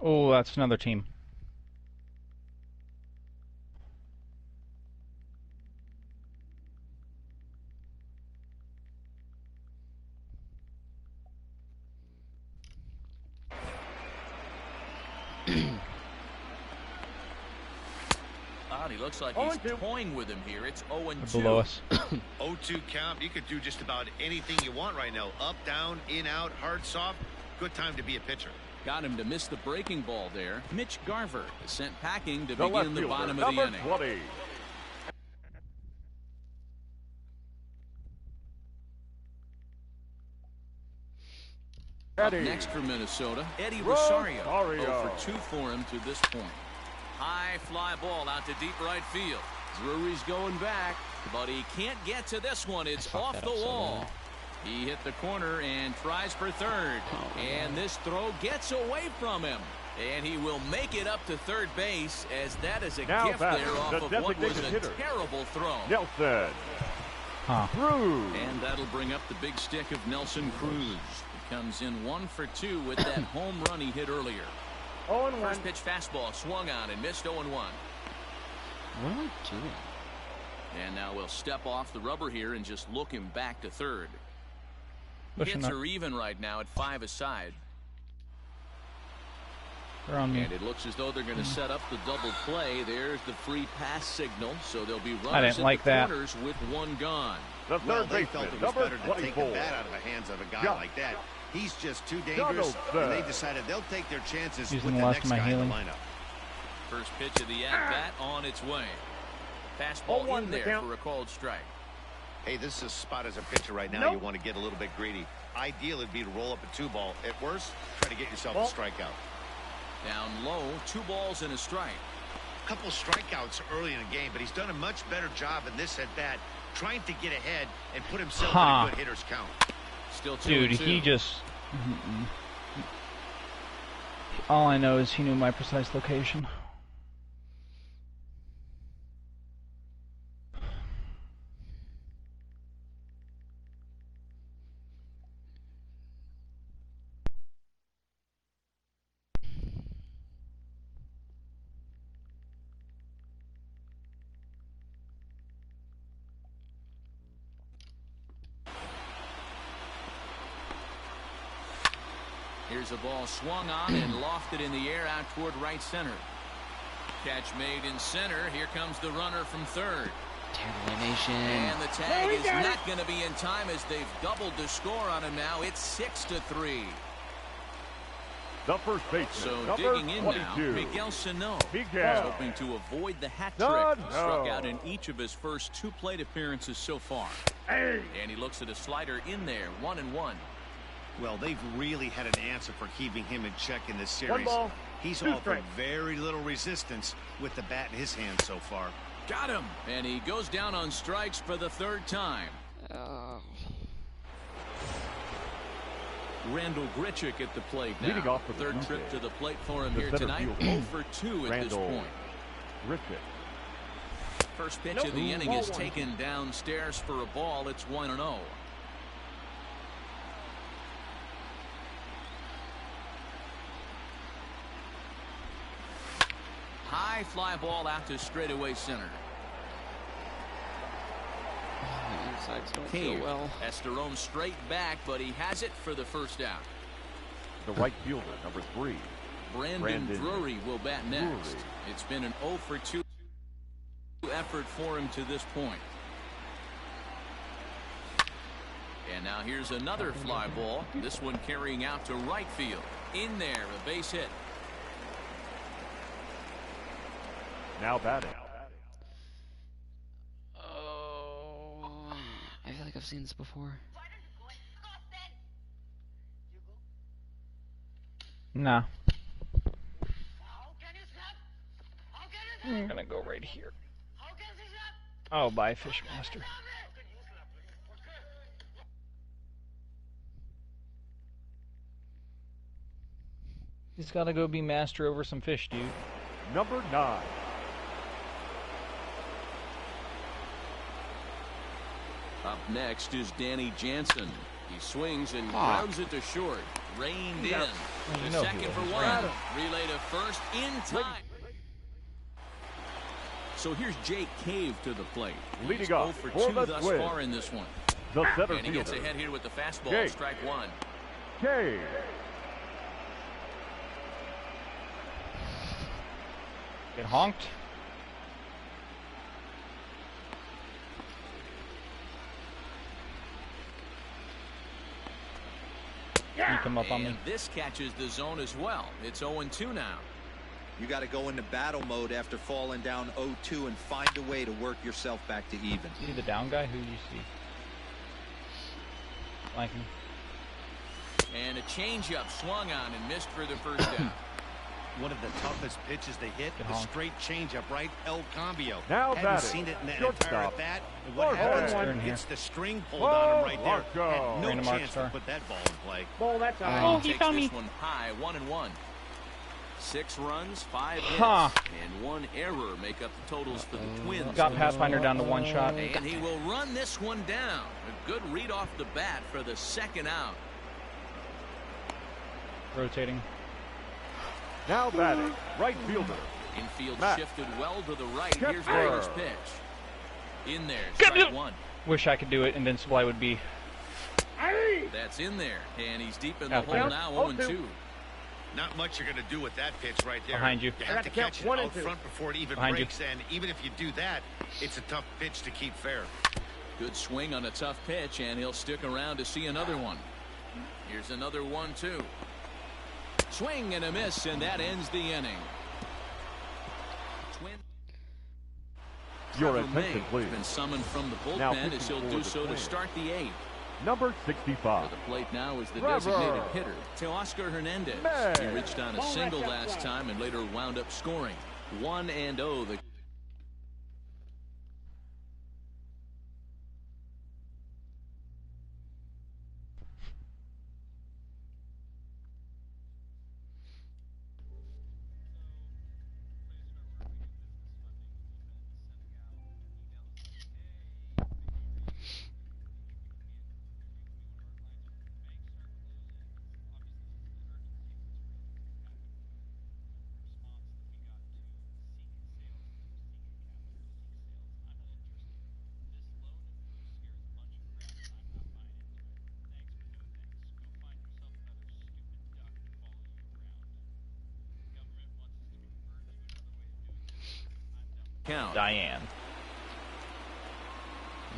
Oh, that's another team. He looks like he's toying with him here. It's 0-2. Below us. 0-2 count. You could do just about anything you want right now. Up, down, in, out, hard, soft. Good time to be a pitcher. Got him to miss the breaking ball there. Mitch Garver is sent packing to begin the bottom of the inning. 20. Up next for Minnesota, Eddie Rosario. 0 for 2 for him to this point. High fly ball out to deep right field. Drury's going back, but he can't get to this one. It's off the wall. He hit the corner and tries for third. And this throw gets away from him. And he will make it up to third base as that is a gift there off of what was a terrible throw. Nelson Cruz. And that'll bring up the big stick of Nelson Cruz. He comes in 1 for 2 with that home run he hit earlier. First pitch fastball swung on and missed 0-1. What am I doing? And now we'll step off the rubber here and just look him back to third. Hits are even right now at 5 aside. They're on me. And it looks as though they're going to set up the double play. There's the free pass signal, so they'll be runners I didn't like that. With one gone. Well, they felt it was better to take the bat out of the hands of a guy like that. He's just too dangerous, and they decided they'll take their chances with the next guy in the lineup. First pitch of the at-bat on its way. Fastball in there for a called strike. Hey, this is a spot as a pitcher right now. You want to get a little bit greedy. Ideal would be to roll up a 2-ball. At worst, try to get yourself a strikeout. Down low, 2 balls and a strike. A couple strikeouts early in the game, but he's done a much better job in this at-bat trying to get ahead and put himself in a good hitter's count. Still 2-2. Dude, he just... All I know is he knew my precise location. Here's a ball swung on and lofted in the air out toward right center. Catch made in center. Here comes the runner from third. Termination. And the tag is not going to be in time as they've doubled the score on him now. It's 6-3. The first baseman, so digging in 22. now, Miguel Sano is hoping to avoid the hat trick. Struck out in each of his first 2 plate appearances so far. And he looks at a slider in there, 1-1. Well, they've really had an answer for keeping him in check in this series. 1 ball, He's 2 offered strikes. very little resistance with the bat in his hand so far. Got him. And he goes down on strikes for the 3rd time. Randall Grichuk at the plate now. Leading off for the 3rd trip to the plate for him The here center tonight. fielder, 0 for 2 at Randall this point. Grichuk. First pitch of the inning is taken downstairs for a ball. It's 1-0. High fly ball out to straightaway center. Insides don't feel well. Esterome straight back, but he has it for the 1st out. The right fielder, number 3. Brandon Drury will bat next. It's been an 0 for 2 effort for him to this point. And now here's another fly ball. This one carrying out to right field. In there, a base hit. Now batting. Oh, I feel like I've seen this before. Nah. I'm gonna go right here. Oh, bye, Fishmaster. He's gotta go be master over some fish, dude. Number 9. Up next is Danny Jansen. He swings and grounds it to short. Reined in. The second for 1. Relay to first in time. So here's Jake Cave to the plate. Leading He's off 0 for for 2 the thus twin. far in this one. The center And he gets fielder, ahead here with the fastball. Jake. Strike 1. Cave. Get honked. You come up on me. And this catches the zone as well. It's 0-2 now. You got to go into battle mode after falling down 0-2 and find a way to work yourself back to even. See the down guy? Who you see? Like him. And a changeup swung on and missed for the 1st out. One of the toughest pitches they hit, the straight changeup, right? El Cambio. Now Hadn't batting. seen it in that Shortstop. entire at bat. And what happens? Gets the string pulled on him right there. Had no Random chance star. to put that ball in play. Ball, that's all right. Oh, He he takes found this me. one high, 1-1. 6 runs, 5 hits, Huh. and 1 error make up the totals for the Twins. Got Pathfinder down to 1 shot. And he will run this one down. A good read off the bat for the 2nd out. Rotating. Now batting, right fielder. Infield Matt. shifted well to the right. Kepler. Here's the first pitch. In there, strike 1. Wish I could do it. Invincible I would be. That's in there, and he's deep in the Pathfinder. hole now, 0-2. Not much you're going to do with that pitch right there. Behind you. You have to catch it out front before it even breaks, and even if you do that, it's a tough pitch to keep fair. Good swing on a tough pitch, and he'll stick around to see another one. Here's another 1-2. Swing and a miss, and that ends the inning. Your attention, please. Been summoned from the bullpen as he'll do so to start the 8th. Number 65. To the plate now is the designated hitter, Teoscar Hernandez. He reached on a single last time and later wound up scoring. 1-0. The count. Diane.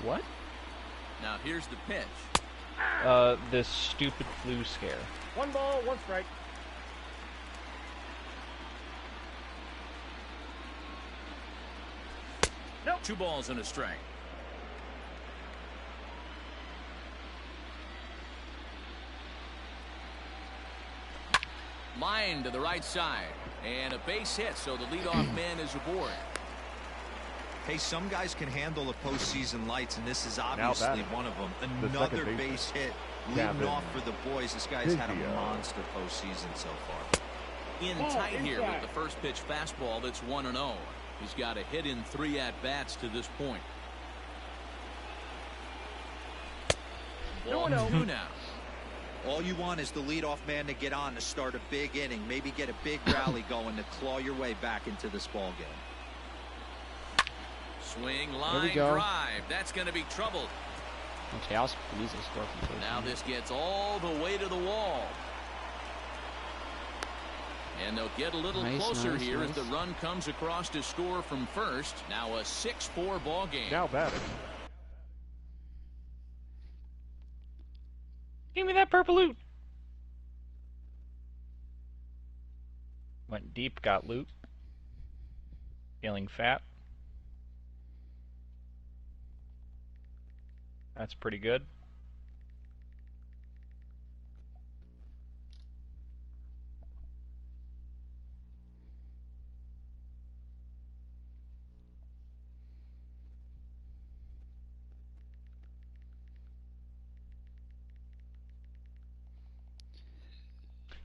What? Now here's the pitch. This stupid flu scare. 1 ball, 1 strike. Nope. 2 balls and a strike. Line to the right side. And a base hit, so the leadoff man is aboard. Hey, some guys can handle a postseason lights, and this is obviously one of them. Another base hit leading off for the boys. This guy's had a monster postseason so far. In tight here with the first pitch fastball that's 1-0. He's got a hit in 3 at-bats to this point. 1-2 now. All you want is the leadoff man to get on to start a big inning, maybe get a big rally going to claw your way back into this ball game. Swing, line, drive. That's going to be trouble. Now this gets all the way to the wall. And they'll get a little closer here as the run comes across to score from first. Now a 6-4 ball game. Now batting. Give me that purple loot. Went deep, got loot. Feeling fat. That's pretty good.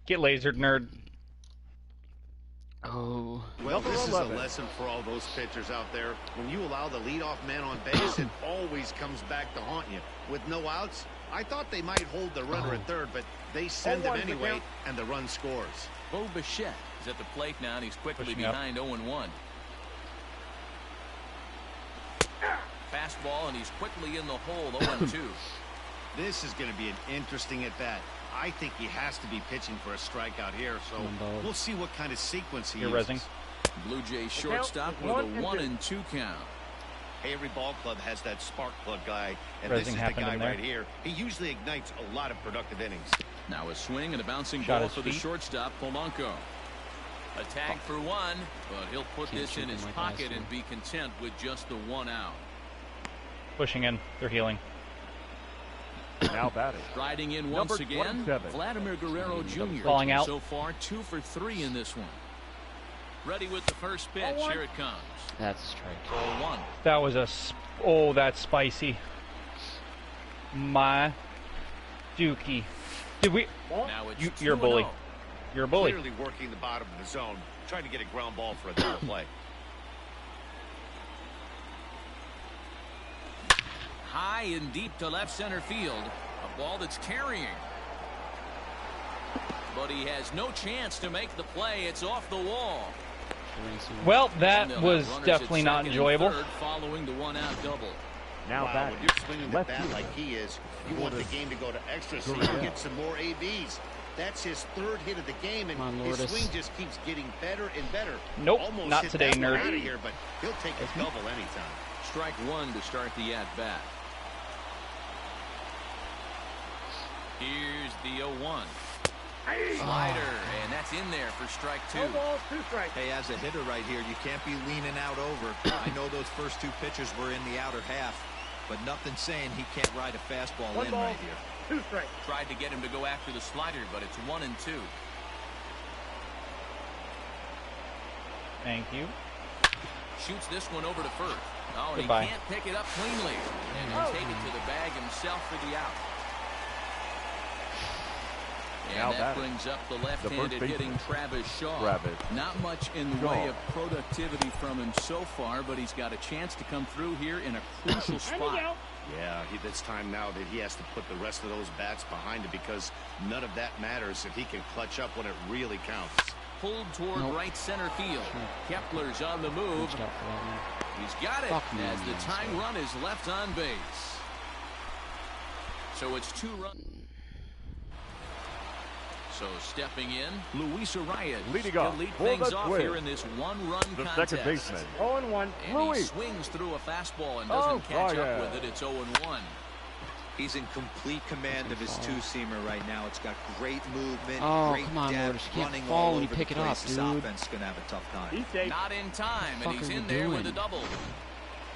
Get lasered, nerd. Oh. Well, this is a lesson for all those pitchers out there. When you allow the leadoff man on base, it always comes back to haunt you. With no outs, I thought they might hold the runner at third, but they send him anyway, and the run scores. Bo Bichette is at the plate now, and he's quickly behind 0-1. Fastball, and he's quickly in the hole, 0-2. This is going to be an interesting at-bat. I think he has to be pitching for a strikeout here, so we'll see what kind of sequence he uses. Blue Jays shortstop with a 1-2 count. Hey, every ball club has that spark plug guy, and this is the guy right here. He usually ignites a lot of productive innings. Now a swing and a bouncing ball for the shortstop, Polanco. A tag for 1, but he'll put this in his pocket and be content with just the 1 out. Pushing in. They're healing. Now batting. Riding in once again, Vladimir Guerrero Jr. Falling out. So far, 2 for 3 in this one. Ready with the first pitch. Here it comes. That's a strike. 0-1. That was a... Oh, that's spicy. My dookie. Did we... Now it's you're a bully. You're a bully. Clearly working the bottom of the zone, trying to get a ground ball for a double play. High and deep to left center field. A ball that's carrying. But he has no chance to make the play. It's off the wall. Well, that was definitely not enjoyable. Following the 1-out double. Now wow, when you're swinging the bat like he is, you want the game to go to extra so you can get some more ABs. That's his third hit of the game, and his swing just keeps getting better and better. Nope, almost not today, nerd. Out of here, but he'll take a double anytime. Strike one to start the at-bat. Here's the 0-1. Slider, and that's in there for strike two. 1 ball, 2 strikes. Hey, as a hitter right here, you can't be leaning out over. I know those first 2 pitches were in the outer half, but nothing saying he can't ride a fastball 1 in ball, right here. 2 strikes. Tried to get him to go after the slider, but it's 1 and 2. Thank you. Shoots this one over to first. Oh, and Goodbye. he can't pick it up cleanly. And he'll take it to the bag himself for the out. And that brings up the left-handed hitting Travis Shaw. Not much in the way of productivity from him so far, but he's got a chance to come through here in a crucial spot. Yeah, it's time now that he has to put the rest of those bats behind him, because none of that matters if he can clutch up when it really counts. Pulled toward right center field. Kepler's on the move. He's got it as the tying run is left on base. So it's 2 runs. So stepping in, Luis Arias leading off. He'll lead things off here in this 1-run contest. Second baseman. 0-1. And he swings through a fastball and doesn't catch up with it. It's 0-1. He's in complete command of his 2-seamer right now. It's got great movement, great come on, depth, you running can't all fall over when you the pick it place. up, This dude. offense is going to have a tough time. He's safe. Not in time, and he's in there with a double.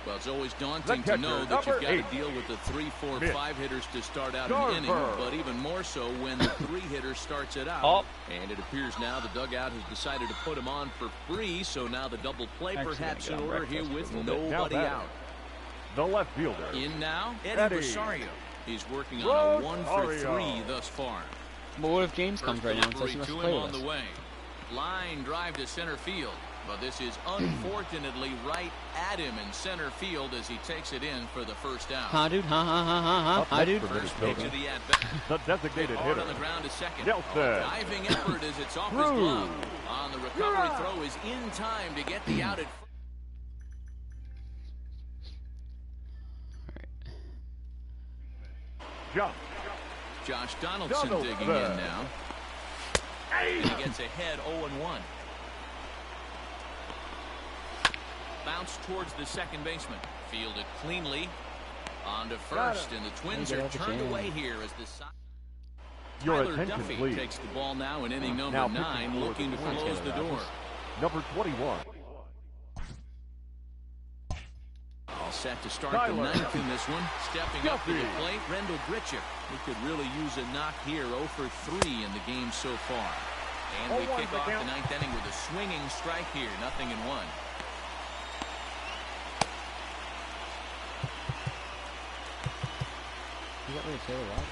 Well, it's always daunting The to know catcher, that you've got number to deal with the 3, 4, Mitch 5 hitters to start out Garver. an inning, but even more so when the 3 hitter starts it out. Oh. And it appears now the dugout has decided to put him on for free, so now the double play Actually, perhaps gonna in get order here breakfast with a little bit. nobody Now out. The left fielder. In now, Eddie Eddie. Rosario. He's working on a 1 for 3 thus far. But what if James comes right now and says he wants to play on with the us? way. Line drive to center field, but this is unfortunately right at him in center field as he takes it in for the first out. Huh, dude? Huh, dude? First pitch of the at-bat. The designated Hard hitter. on the ground to second. Nelson. Diving effort as it's off his glove. On the recovery throw is in time to get the out at first. Josh Donaldson digging in now. And he gets ahead 0-1. Bounce towards the second baseman. Fielded cleanly. On to first, and the Twins are turned away here as the side. Tyler Duffy takes the ball now in inning number 9, looking to close the door. Number 21. All set to start the 9th in this one. Stepping up to the plate, Rendell Grichuk. He could really use a knock here. 0 for 3 in the game so far. And we kick off the 9th inning with a swinging strike here. 0-1. You got rid of Taylor Rogers.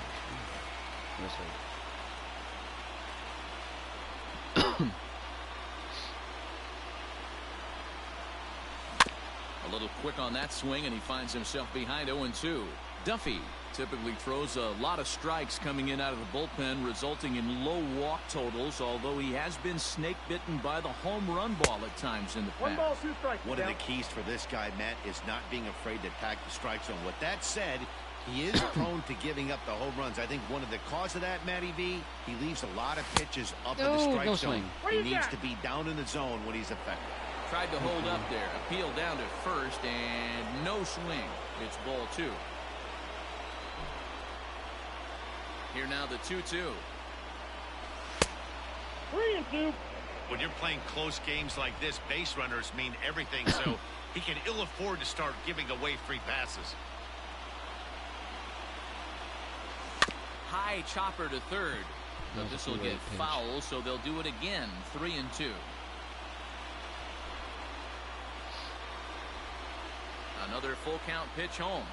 A little quick on that swing, and he finds himself behind 0-2. Duffy typically throws a lot of strikes coming in out of the bullpen, resulting in low walk totals, although he has been snake bitten by the home run ball at times in the past. 1 ball, 2 strikes. One of the keys for this guy, Matt, is not being afraid to attack the strike zone. With that said, he is prone to giving up the home runs. I think one of the cause of that, Matty V, he leaves a lot of pitches up in the strike zone. He needs to be down in the zone when he's effective. Tried to hold up there. Appeal down to first, and no swing. It's ball 2. Here now the 2-2. 3-2. When you're playing close games like this, base runners mean everything, so he can ill afford to start giving away free passes. High chopper to third. But this will get foul, so they'll do it again. 3-2. Another full count pitch home.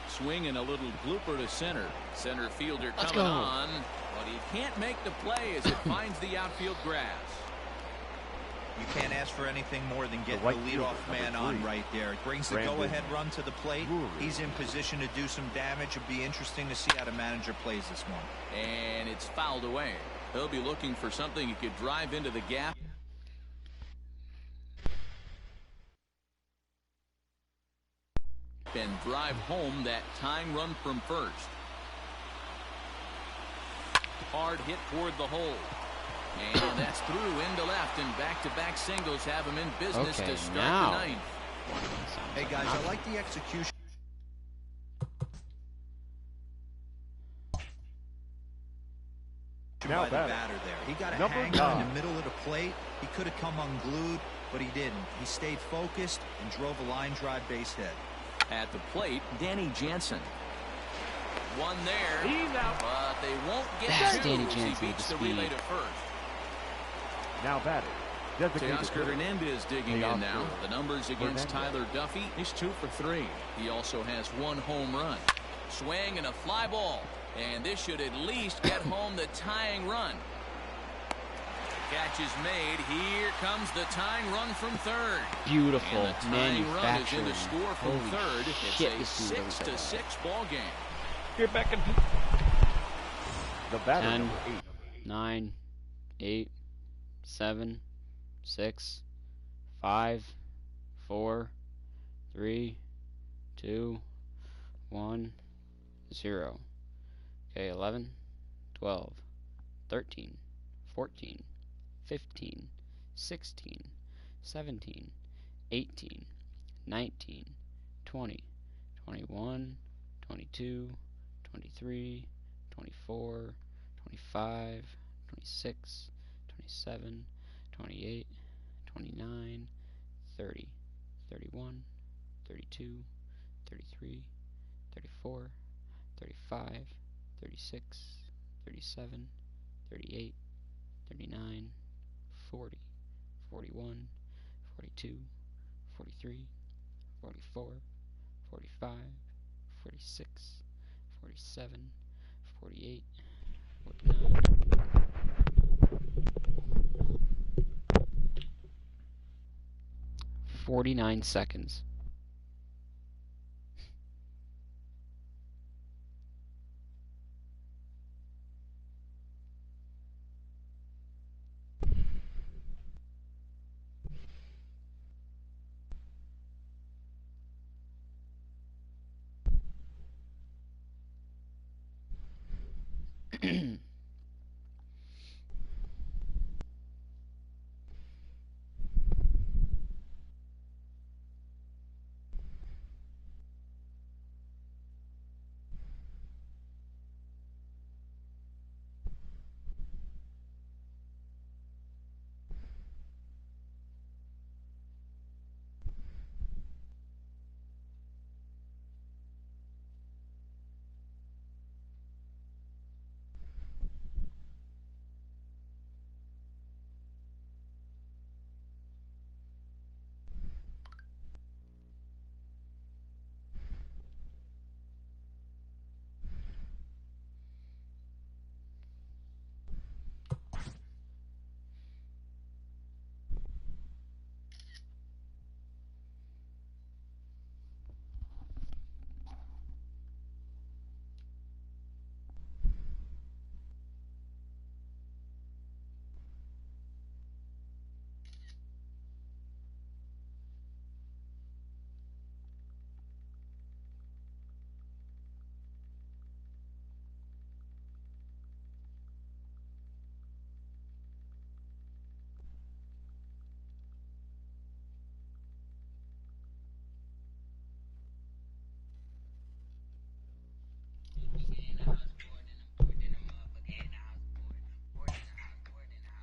Swing and a little blooper to center. Center fielder coming on, but he can't make the play as it finds the outfield grass. You can't ask for anything more than getting the leadoff man on right there. It brings the go-ahead run to the plate. He's in position to do some damage. It'll be interesting to see how the manager plays this one. And it's fouled away. He'll be looking for something he could drive into the gap. And drive home that tying run from first. hard hit toward the hole. And that's through into left, and back-to-back singles have him in business to start the ninth. Hey guys, I like the execution by the batter there. He got a hang in the middle of the plate. He could have come unglued, but he didn't. He stayed focused and drove a line drive base hit. At the plate, Danny Jansen. One there, but they won't get two. Danny Jansen. He beats the relay to first. Now batting. Teoscar Hernandez digging in now. The numbers against Tyler Duffy. He's 2 for 3. He also has 1 home run. Swing and a fly ball. And this should at least get home the tying run. Catch is made. Here comes the tying run from third. Beautiful. And the tying run is in to score from Holy third. It's shit, a 6-6 ball game. You're back in. The batter, 10, number 8. 9, 8, 7, 6, 5, 4, 3, 2, 1, 0. Okay, 11, 12, 13, 14, 15, 16, 17, 18, 19, 20, 21, 22, 23, 24, 25, 26, 27, 28, 29, 30, 31, 32, 33, 34, 35, 36, 37, 38, 39, 40, 41, 42, 43, 44, 45, 46, 47, 48, 49. 49 seconds.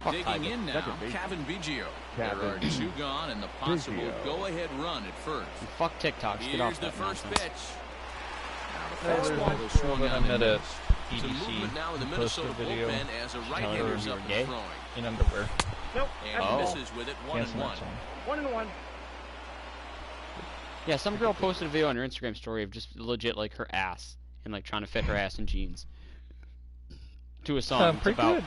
Digging in now, Kevin Biggio. There are 2 gone and the possible go-ahead run at first. And fuck TikTok. Get off the that first nonsense. pitch. Now the fastball is swung out and missed. Some movement now in the Minnesota bullpen as a right-hander's up and throwing. In underwear. Nope. And misses with it 1-1. 1-1. Yeah, some girl posted a video on her Instagram story of just legit like her ass and like trying to fit her ass in jeans to a song Pretty about good.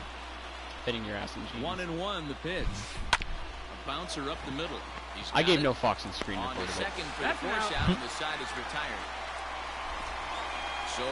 fitting your ass in jeans. 1-1 the pitch. A bouncer up the middle. I gave no fucks in screen on recorded the it. second for the force out, and the side is retired. So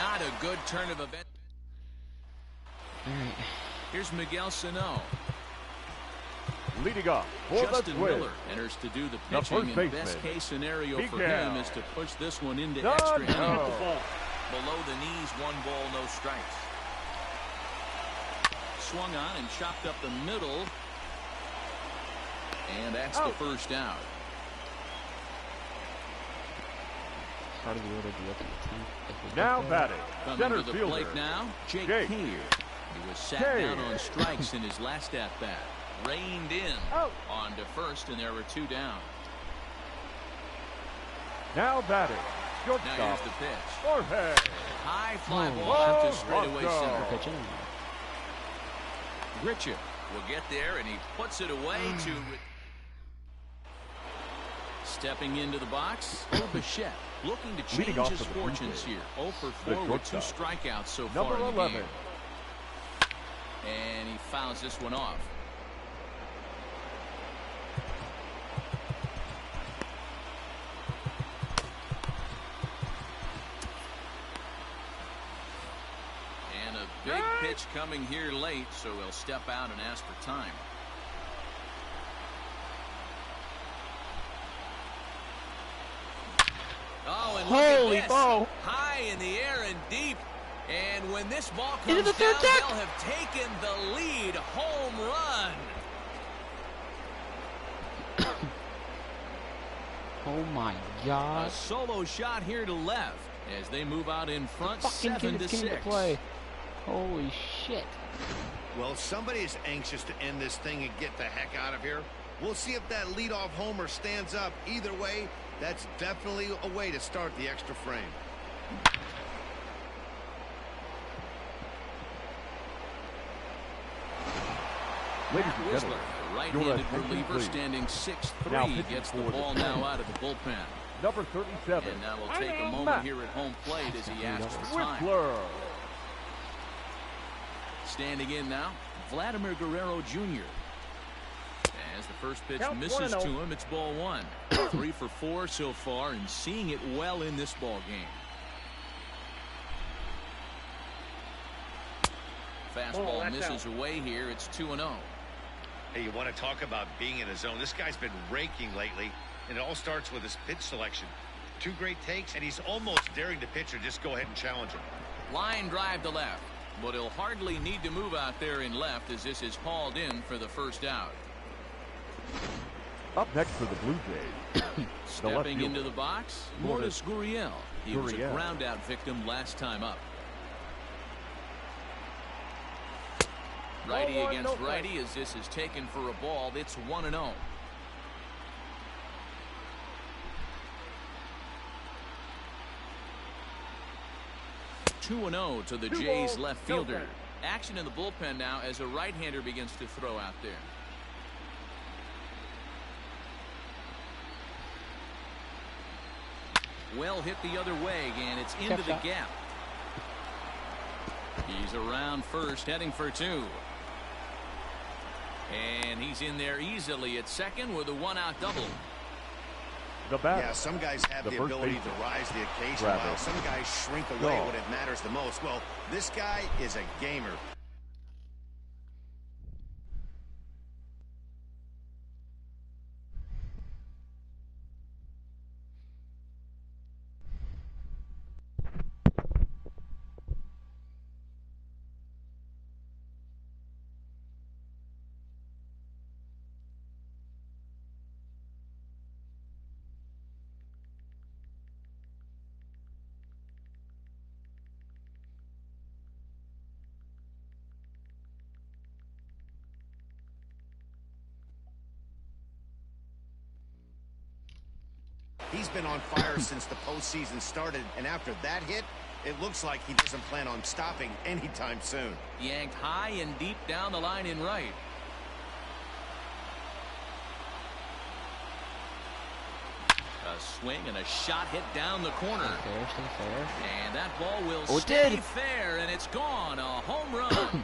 Not a good turn of events. Here's Miguel Sano. Leading up for Justin the win. Miller enters to do the pitching, and best case scenario for him is to push this one into extra innings. Below the knees, 1 ball, no strikes. Swung on and chopped up the middle, and that's the first out. Part of the order to look at the 10th. Now batting, center to the fielder. plate now, Jake Cave. He was sat down on strikes in his last at bat. Reined in on to first, and there were 2 down. Now batting, shortstop. Now here's the pitch. Jorge. High fly ball out to straightaway center. Grichuk will get there, and he puts it away to... Stepping into the box, Bichette looking to change his fortunes here. 0 for 4 with 2 strikeouts so far in the game. And he fouls this one off. And a big pitch coming here late, so he'll step out and ask for time. Oh, and holy ball! High in the air and deep. And when this ball comes into the third down, deck. They'll have taken the lead. Home run. Oh my God! A solo shot here to left as they move out in front. 7-6. Play. Holy shit! Well, somebody is anxious to end this thing and get the heck out of here. We'll see if that leadoff homer stands up. Either way, that's definitely a way to start the extra frame. Ladies and Whistler, gentlemen, the right-handed reliever, standing 6'3", gets the ball now out of the bullpen. Number 37. And now we'll take a moment here at home plate as he asks for time. Whistler. Standing in now, Vladimir Guerrero Jr. As the first pitch misses to him, it's ball 1. 3 for 4 so far, and seeing it well in this ball game. Fastball misses away here. It's 2-0. Hey, you want to talk about being in the zone? This guy's been raking lately, and it all starts with his pitch selection. 2 great takes, and he's almost daring the pitcher just go ahead and challenge him. Line drive to left, but he'll hardly need to move out there in left as this is hauled in for the first out. Up next for the Blue Jays. Stepping into the box, Lourdes Gurriel. He was a ground-out victim last time up. Righty against righty as this is taken for a ball. It's 1-0. 2-0 to the Jays left fielder. Action in the bullpen now as a right-hander begins to throw out there. Well hit the other way, and it's into the gap. He's around first, heading for 2. And he's in there easily at second with a 1-out double. Yeah, some guys have the ability to rise the occasion, while some guys shrink away when it matters the most. Well, this guy is a gamer. He's been on fire since the postseason started, and after that hit, it looks like he doesn't plan on stopping anytime soon. Yanked high and deep down the line in right. A swing and a shot hit down the corner. Fair. And that ball will stay fair, and it's gone. A home run.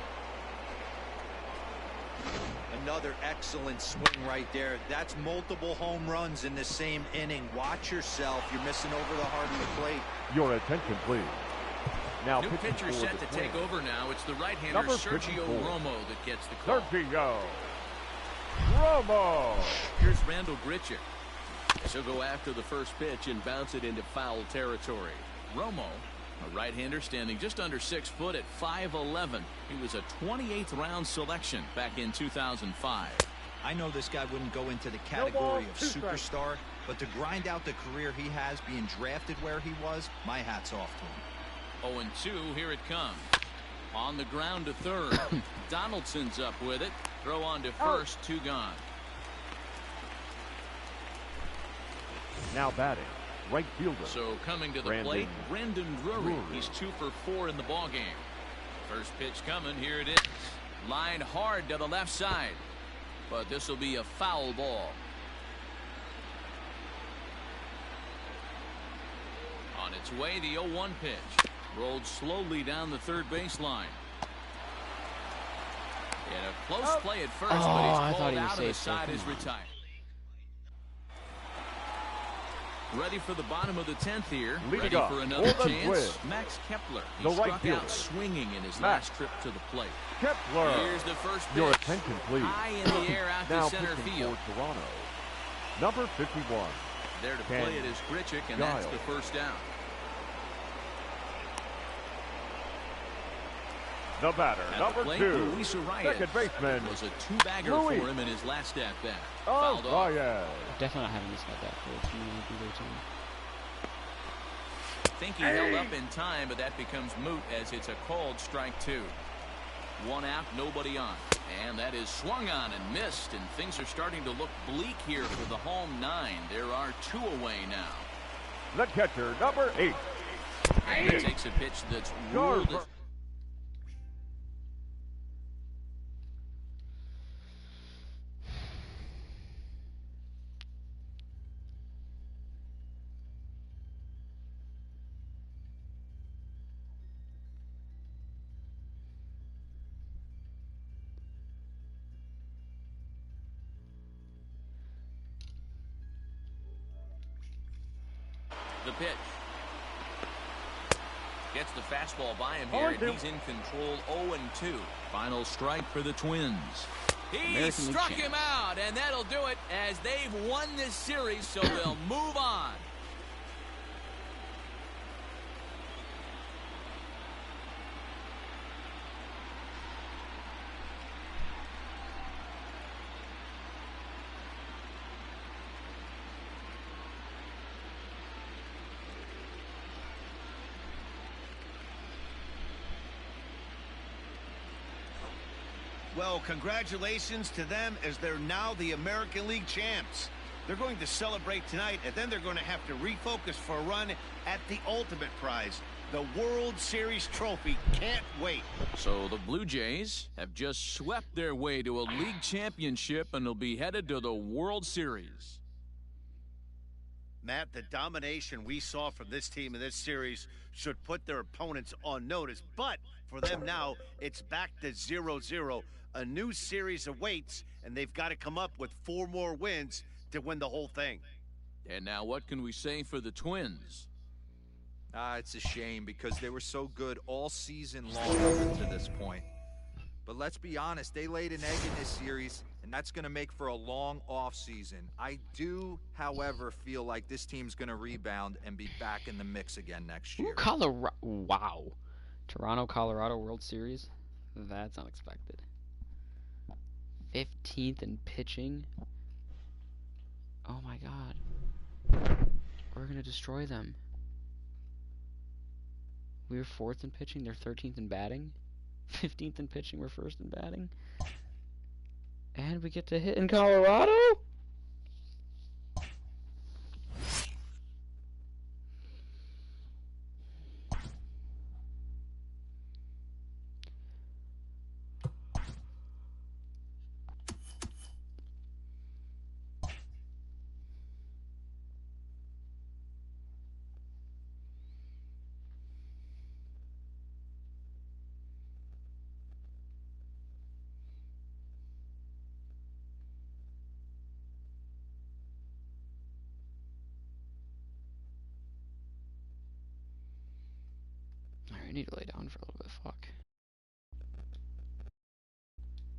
Another excellent swing right there. That's multiple home runs in the same inning. Watch yourself. You're missing over the heart of the plate. Your attention, please. Now new pitcher set to take over now. It's the right-hander Sergio Romo that gets the call. Sergio Romo. Here's Randall Grichuk. She'll go after the first pitch and bounce it into foul territory. Romo, a right-hander standing just under 6 foot at 5'11". He was a 28th round selection back in 2005. I know this guy wouldn't go into the category of superstar, but to grind out the career he has being drafted where he was, my hat's off to him. 0-2, here it comes. On the ground to third. Donaldson's up with it. Throw on to first, 2 gone. Now batting, right fielder. So coming to the plate, Brendan Drury. He's 2 for 4 in the ballgame. First pitch coming, here it is. Line hard to the left side. But this will be a foul ball. On its way, the 0-1 pitch. Rolled slowly down the third baseline. In a close play at first, but he's called out of the side is retired. Ready for the bottom of the 10th here. Ready for another chance. Max Kepler. He struck out swinging in his last trip to the plate. Kepler. Here's the first pitch. Your attention, please. High in the air out to center field. Toronto. Number 51. There to play it is Grichuk, and that's the first down. The batter, number 2, second baseman. Was a 2-bagger for him in his last at bat. Fouled off. Definitely not having this at bat for I think he held up in time, but that becomes moot as it's a called strike 2. 1 out, nobody on. And that is swung on and missed, and things are starting to look bleak here for the home 9. There are 2 away now. The catcher, number 8. And he takes a pitch that's ruled. The pitch. Gets the fastball by him here, and he's in control. 0-2. Final strike for the Twins. He struck him out, and that'll do it as they've won this series, so they'll move on. Well, congratulations to them as they're now the American League champs. They're going to celebrate tonight, and then they're going to have to refocus for a run at the ultimate prize, the World Series trophy. Can't wait. So the Blue Jays have just swept their way to a league championship, and they'll be headed to the World Series. Matt, the domination we saw from this team in this series should put their opponents on notice. But for them now, it's back to 0-0. A new series awaits, and they've got to come up with 4 more wins to win the whole thing. And now what can we say for the Twins? It's a shame because they were so good all season long up to this point. But let's be honest, they laid an egg in this series, and that's going to make for a long off season. I do, however, feel like this team's going to rebound and be back in the mix again next year. Ooh, Colorado. Wow. Toronto, Colorado World Series? That's unexpected. 15th in pitching? Oh my god. We're going to destroy them. We were 4th in pitching, they're 13th in batting. 15th in pitching, we're 1st in batting. And we get to hit in Colorado? I need to lay down for a little bit. Fuck.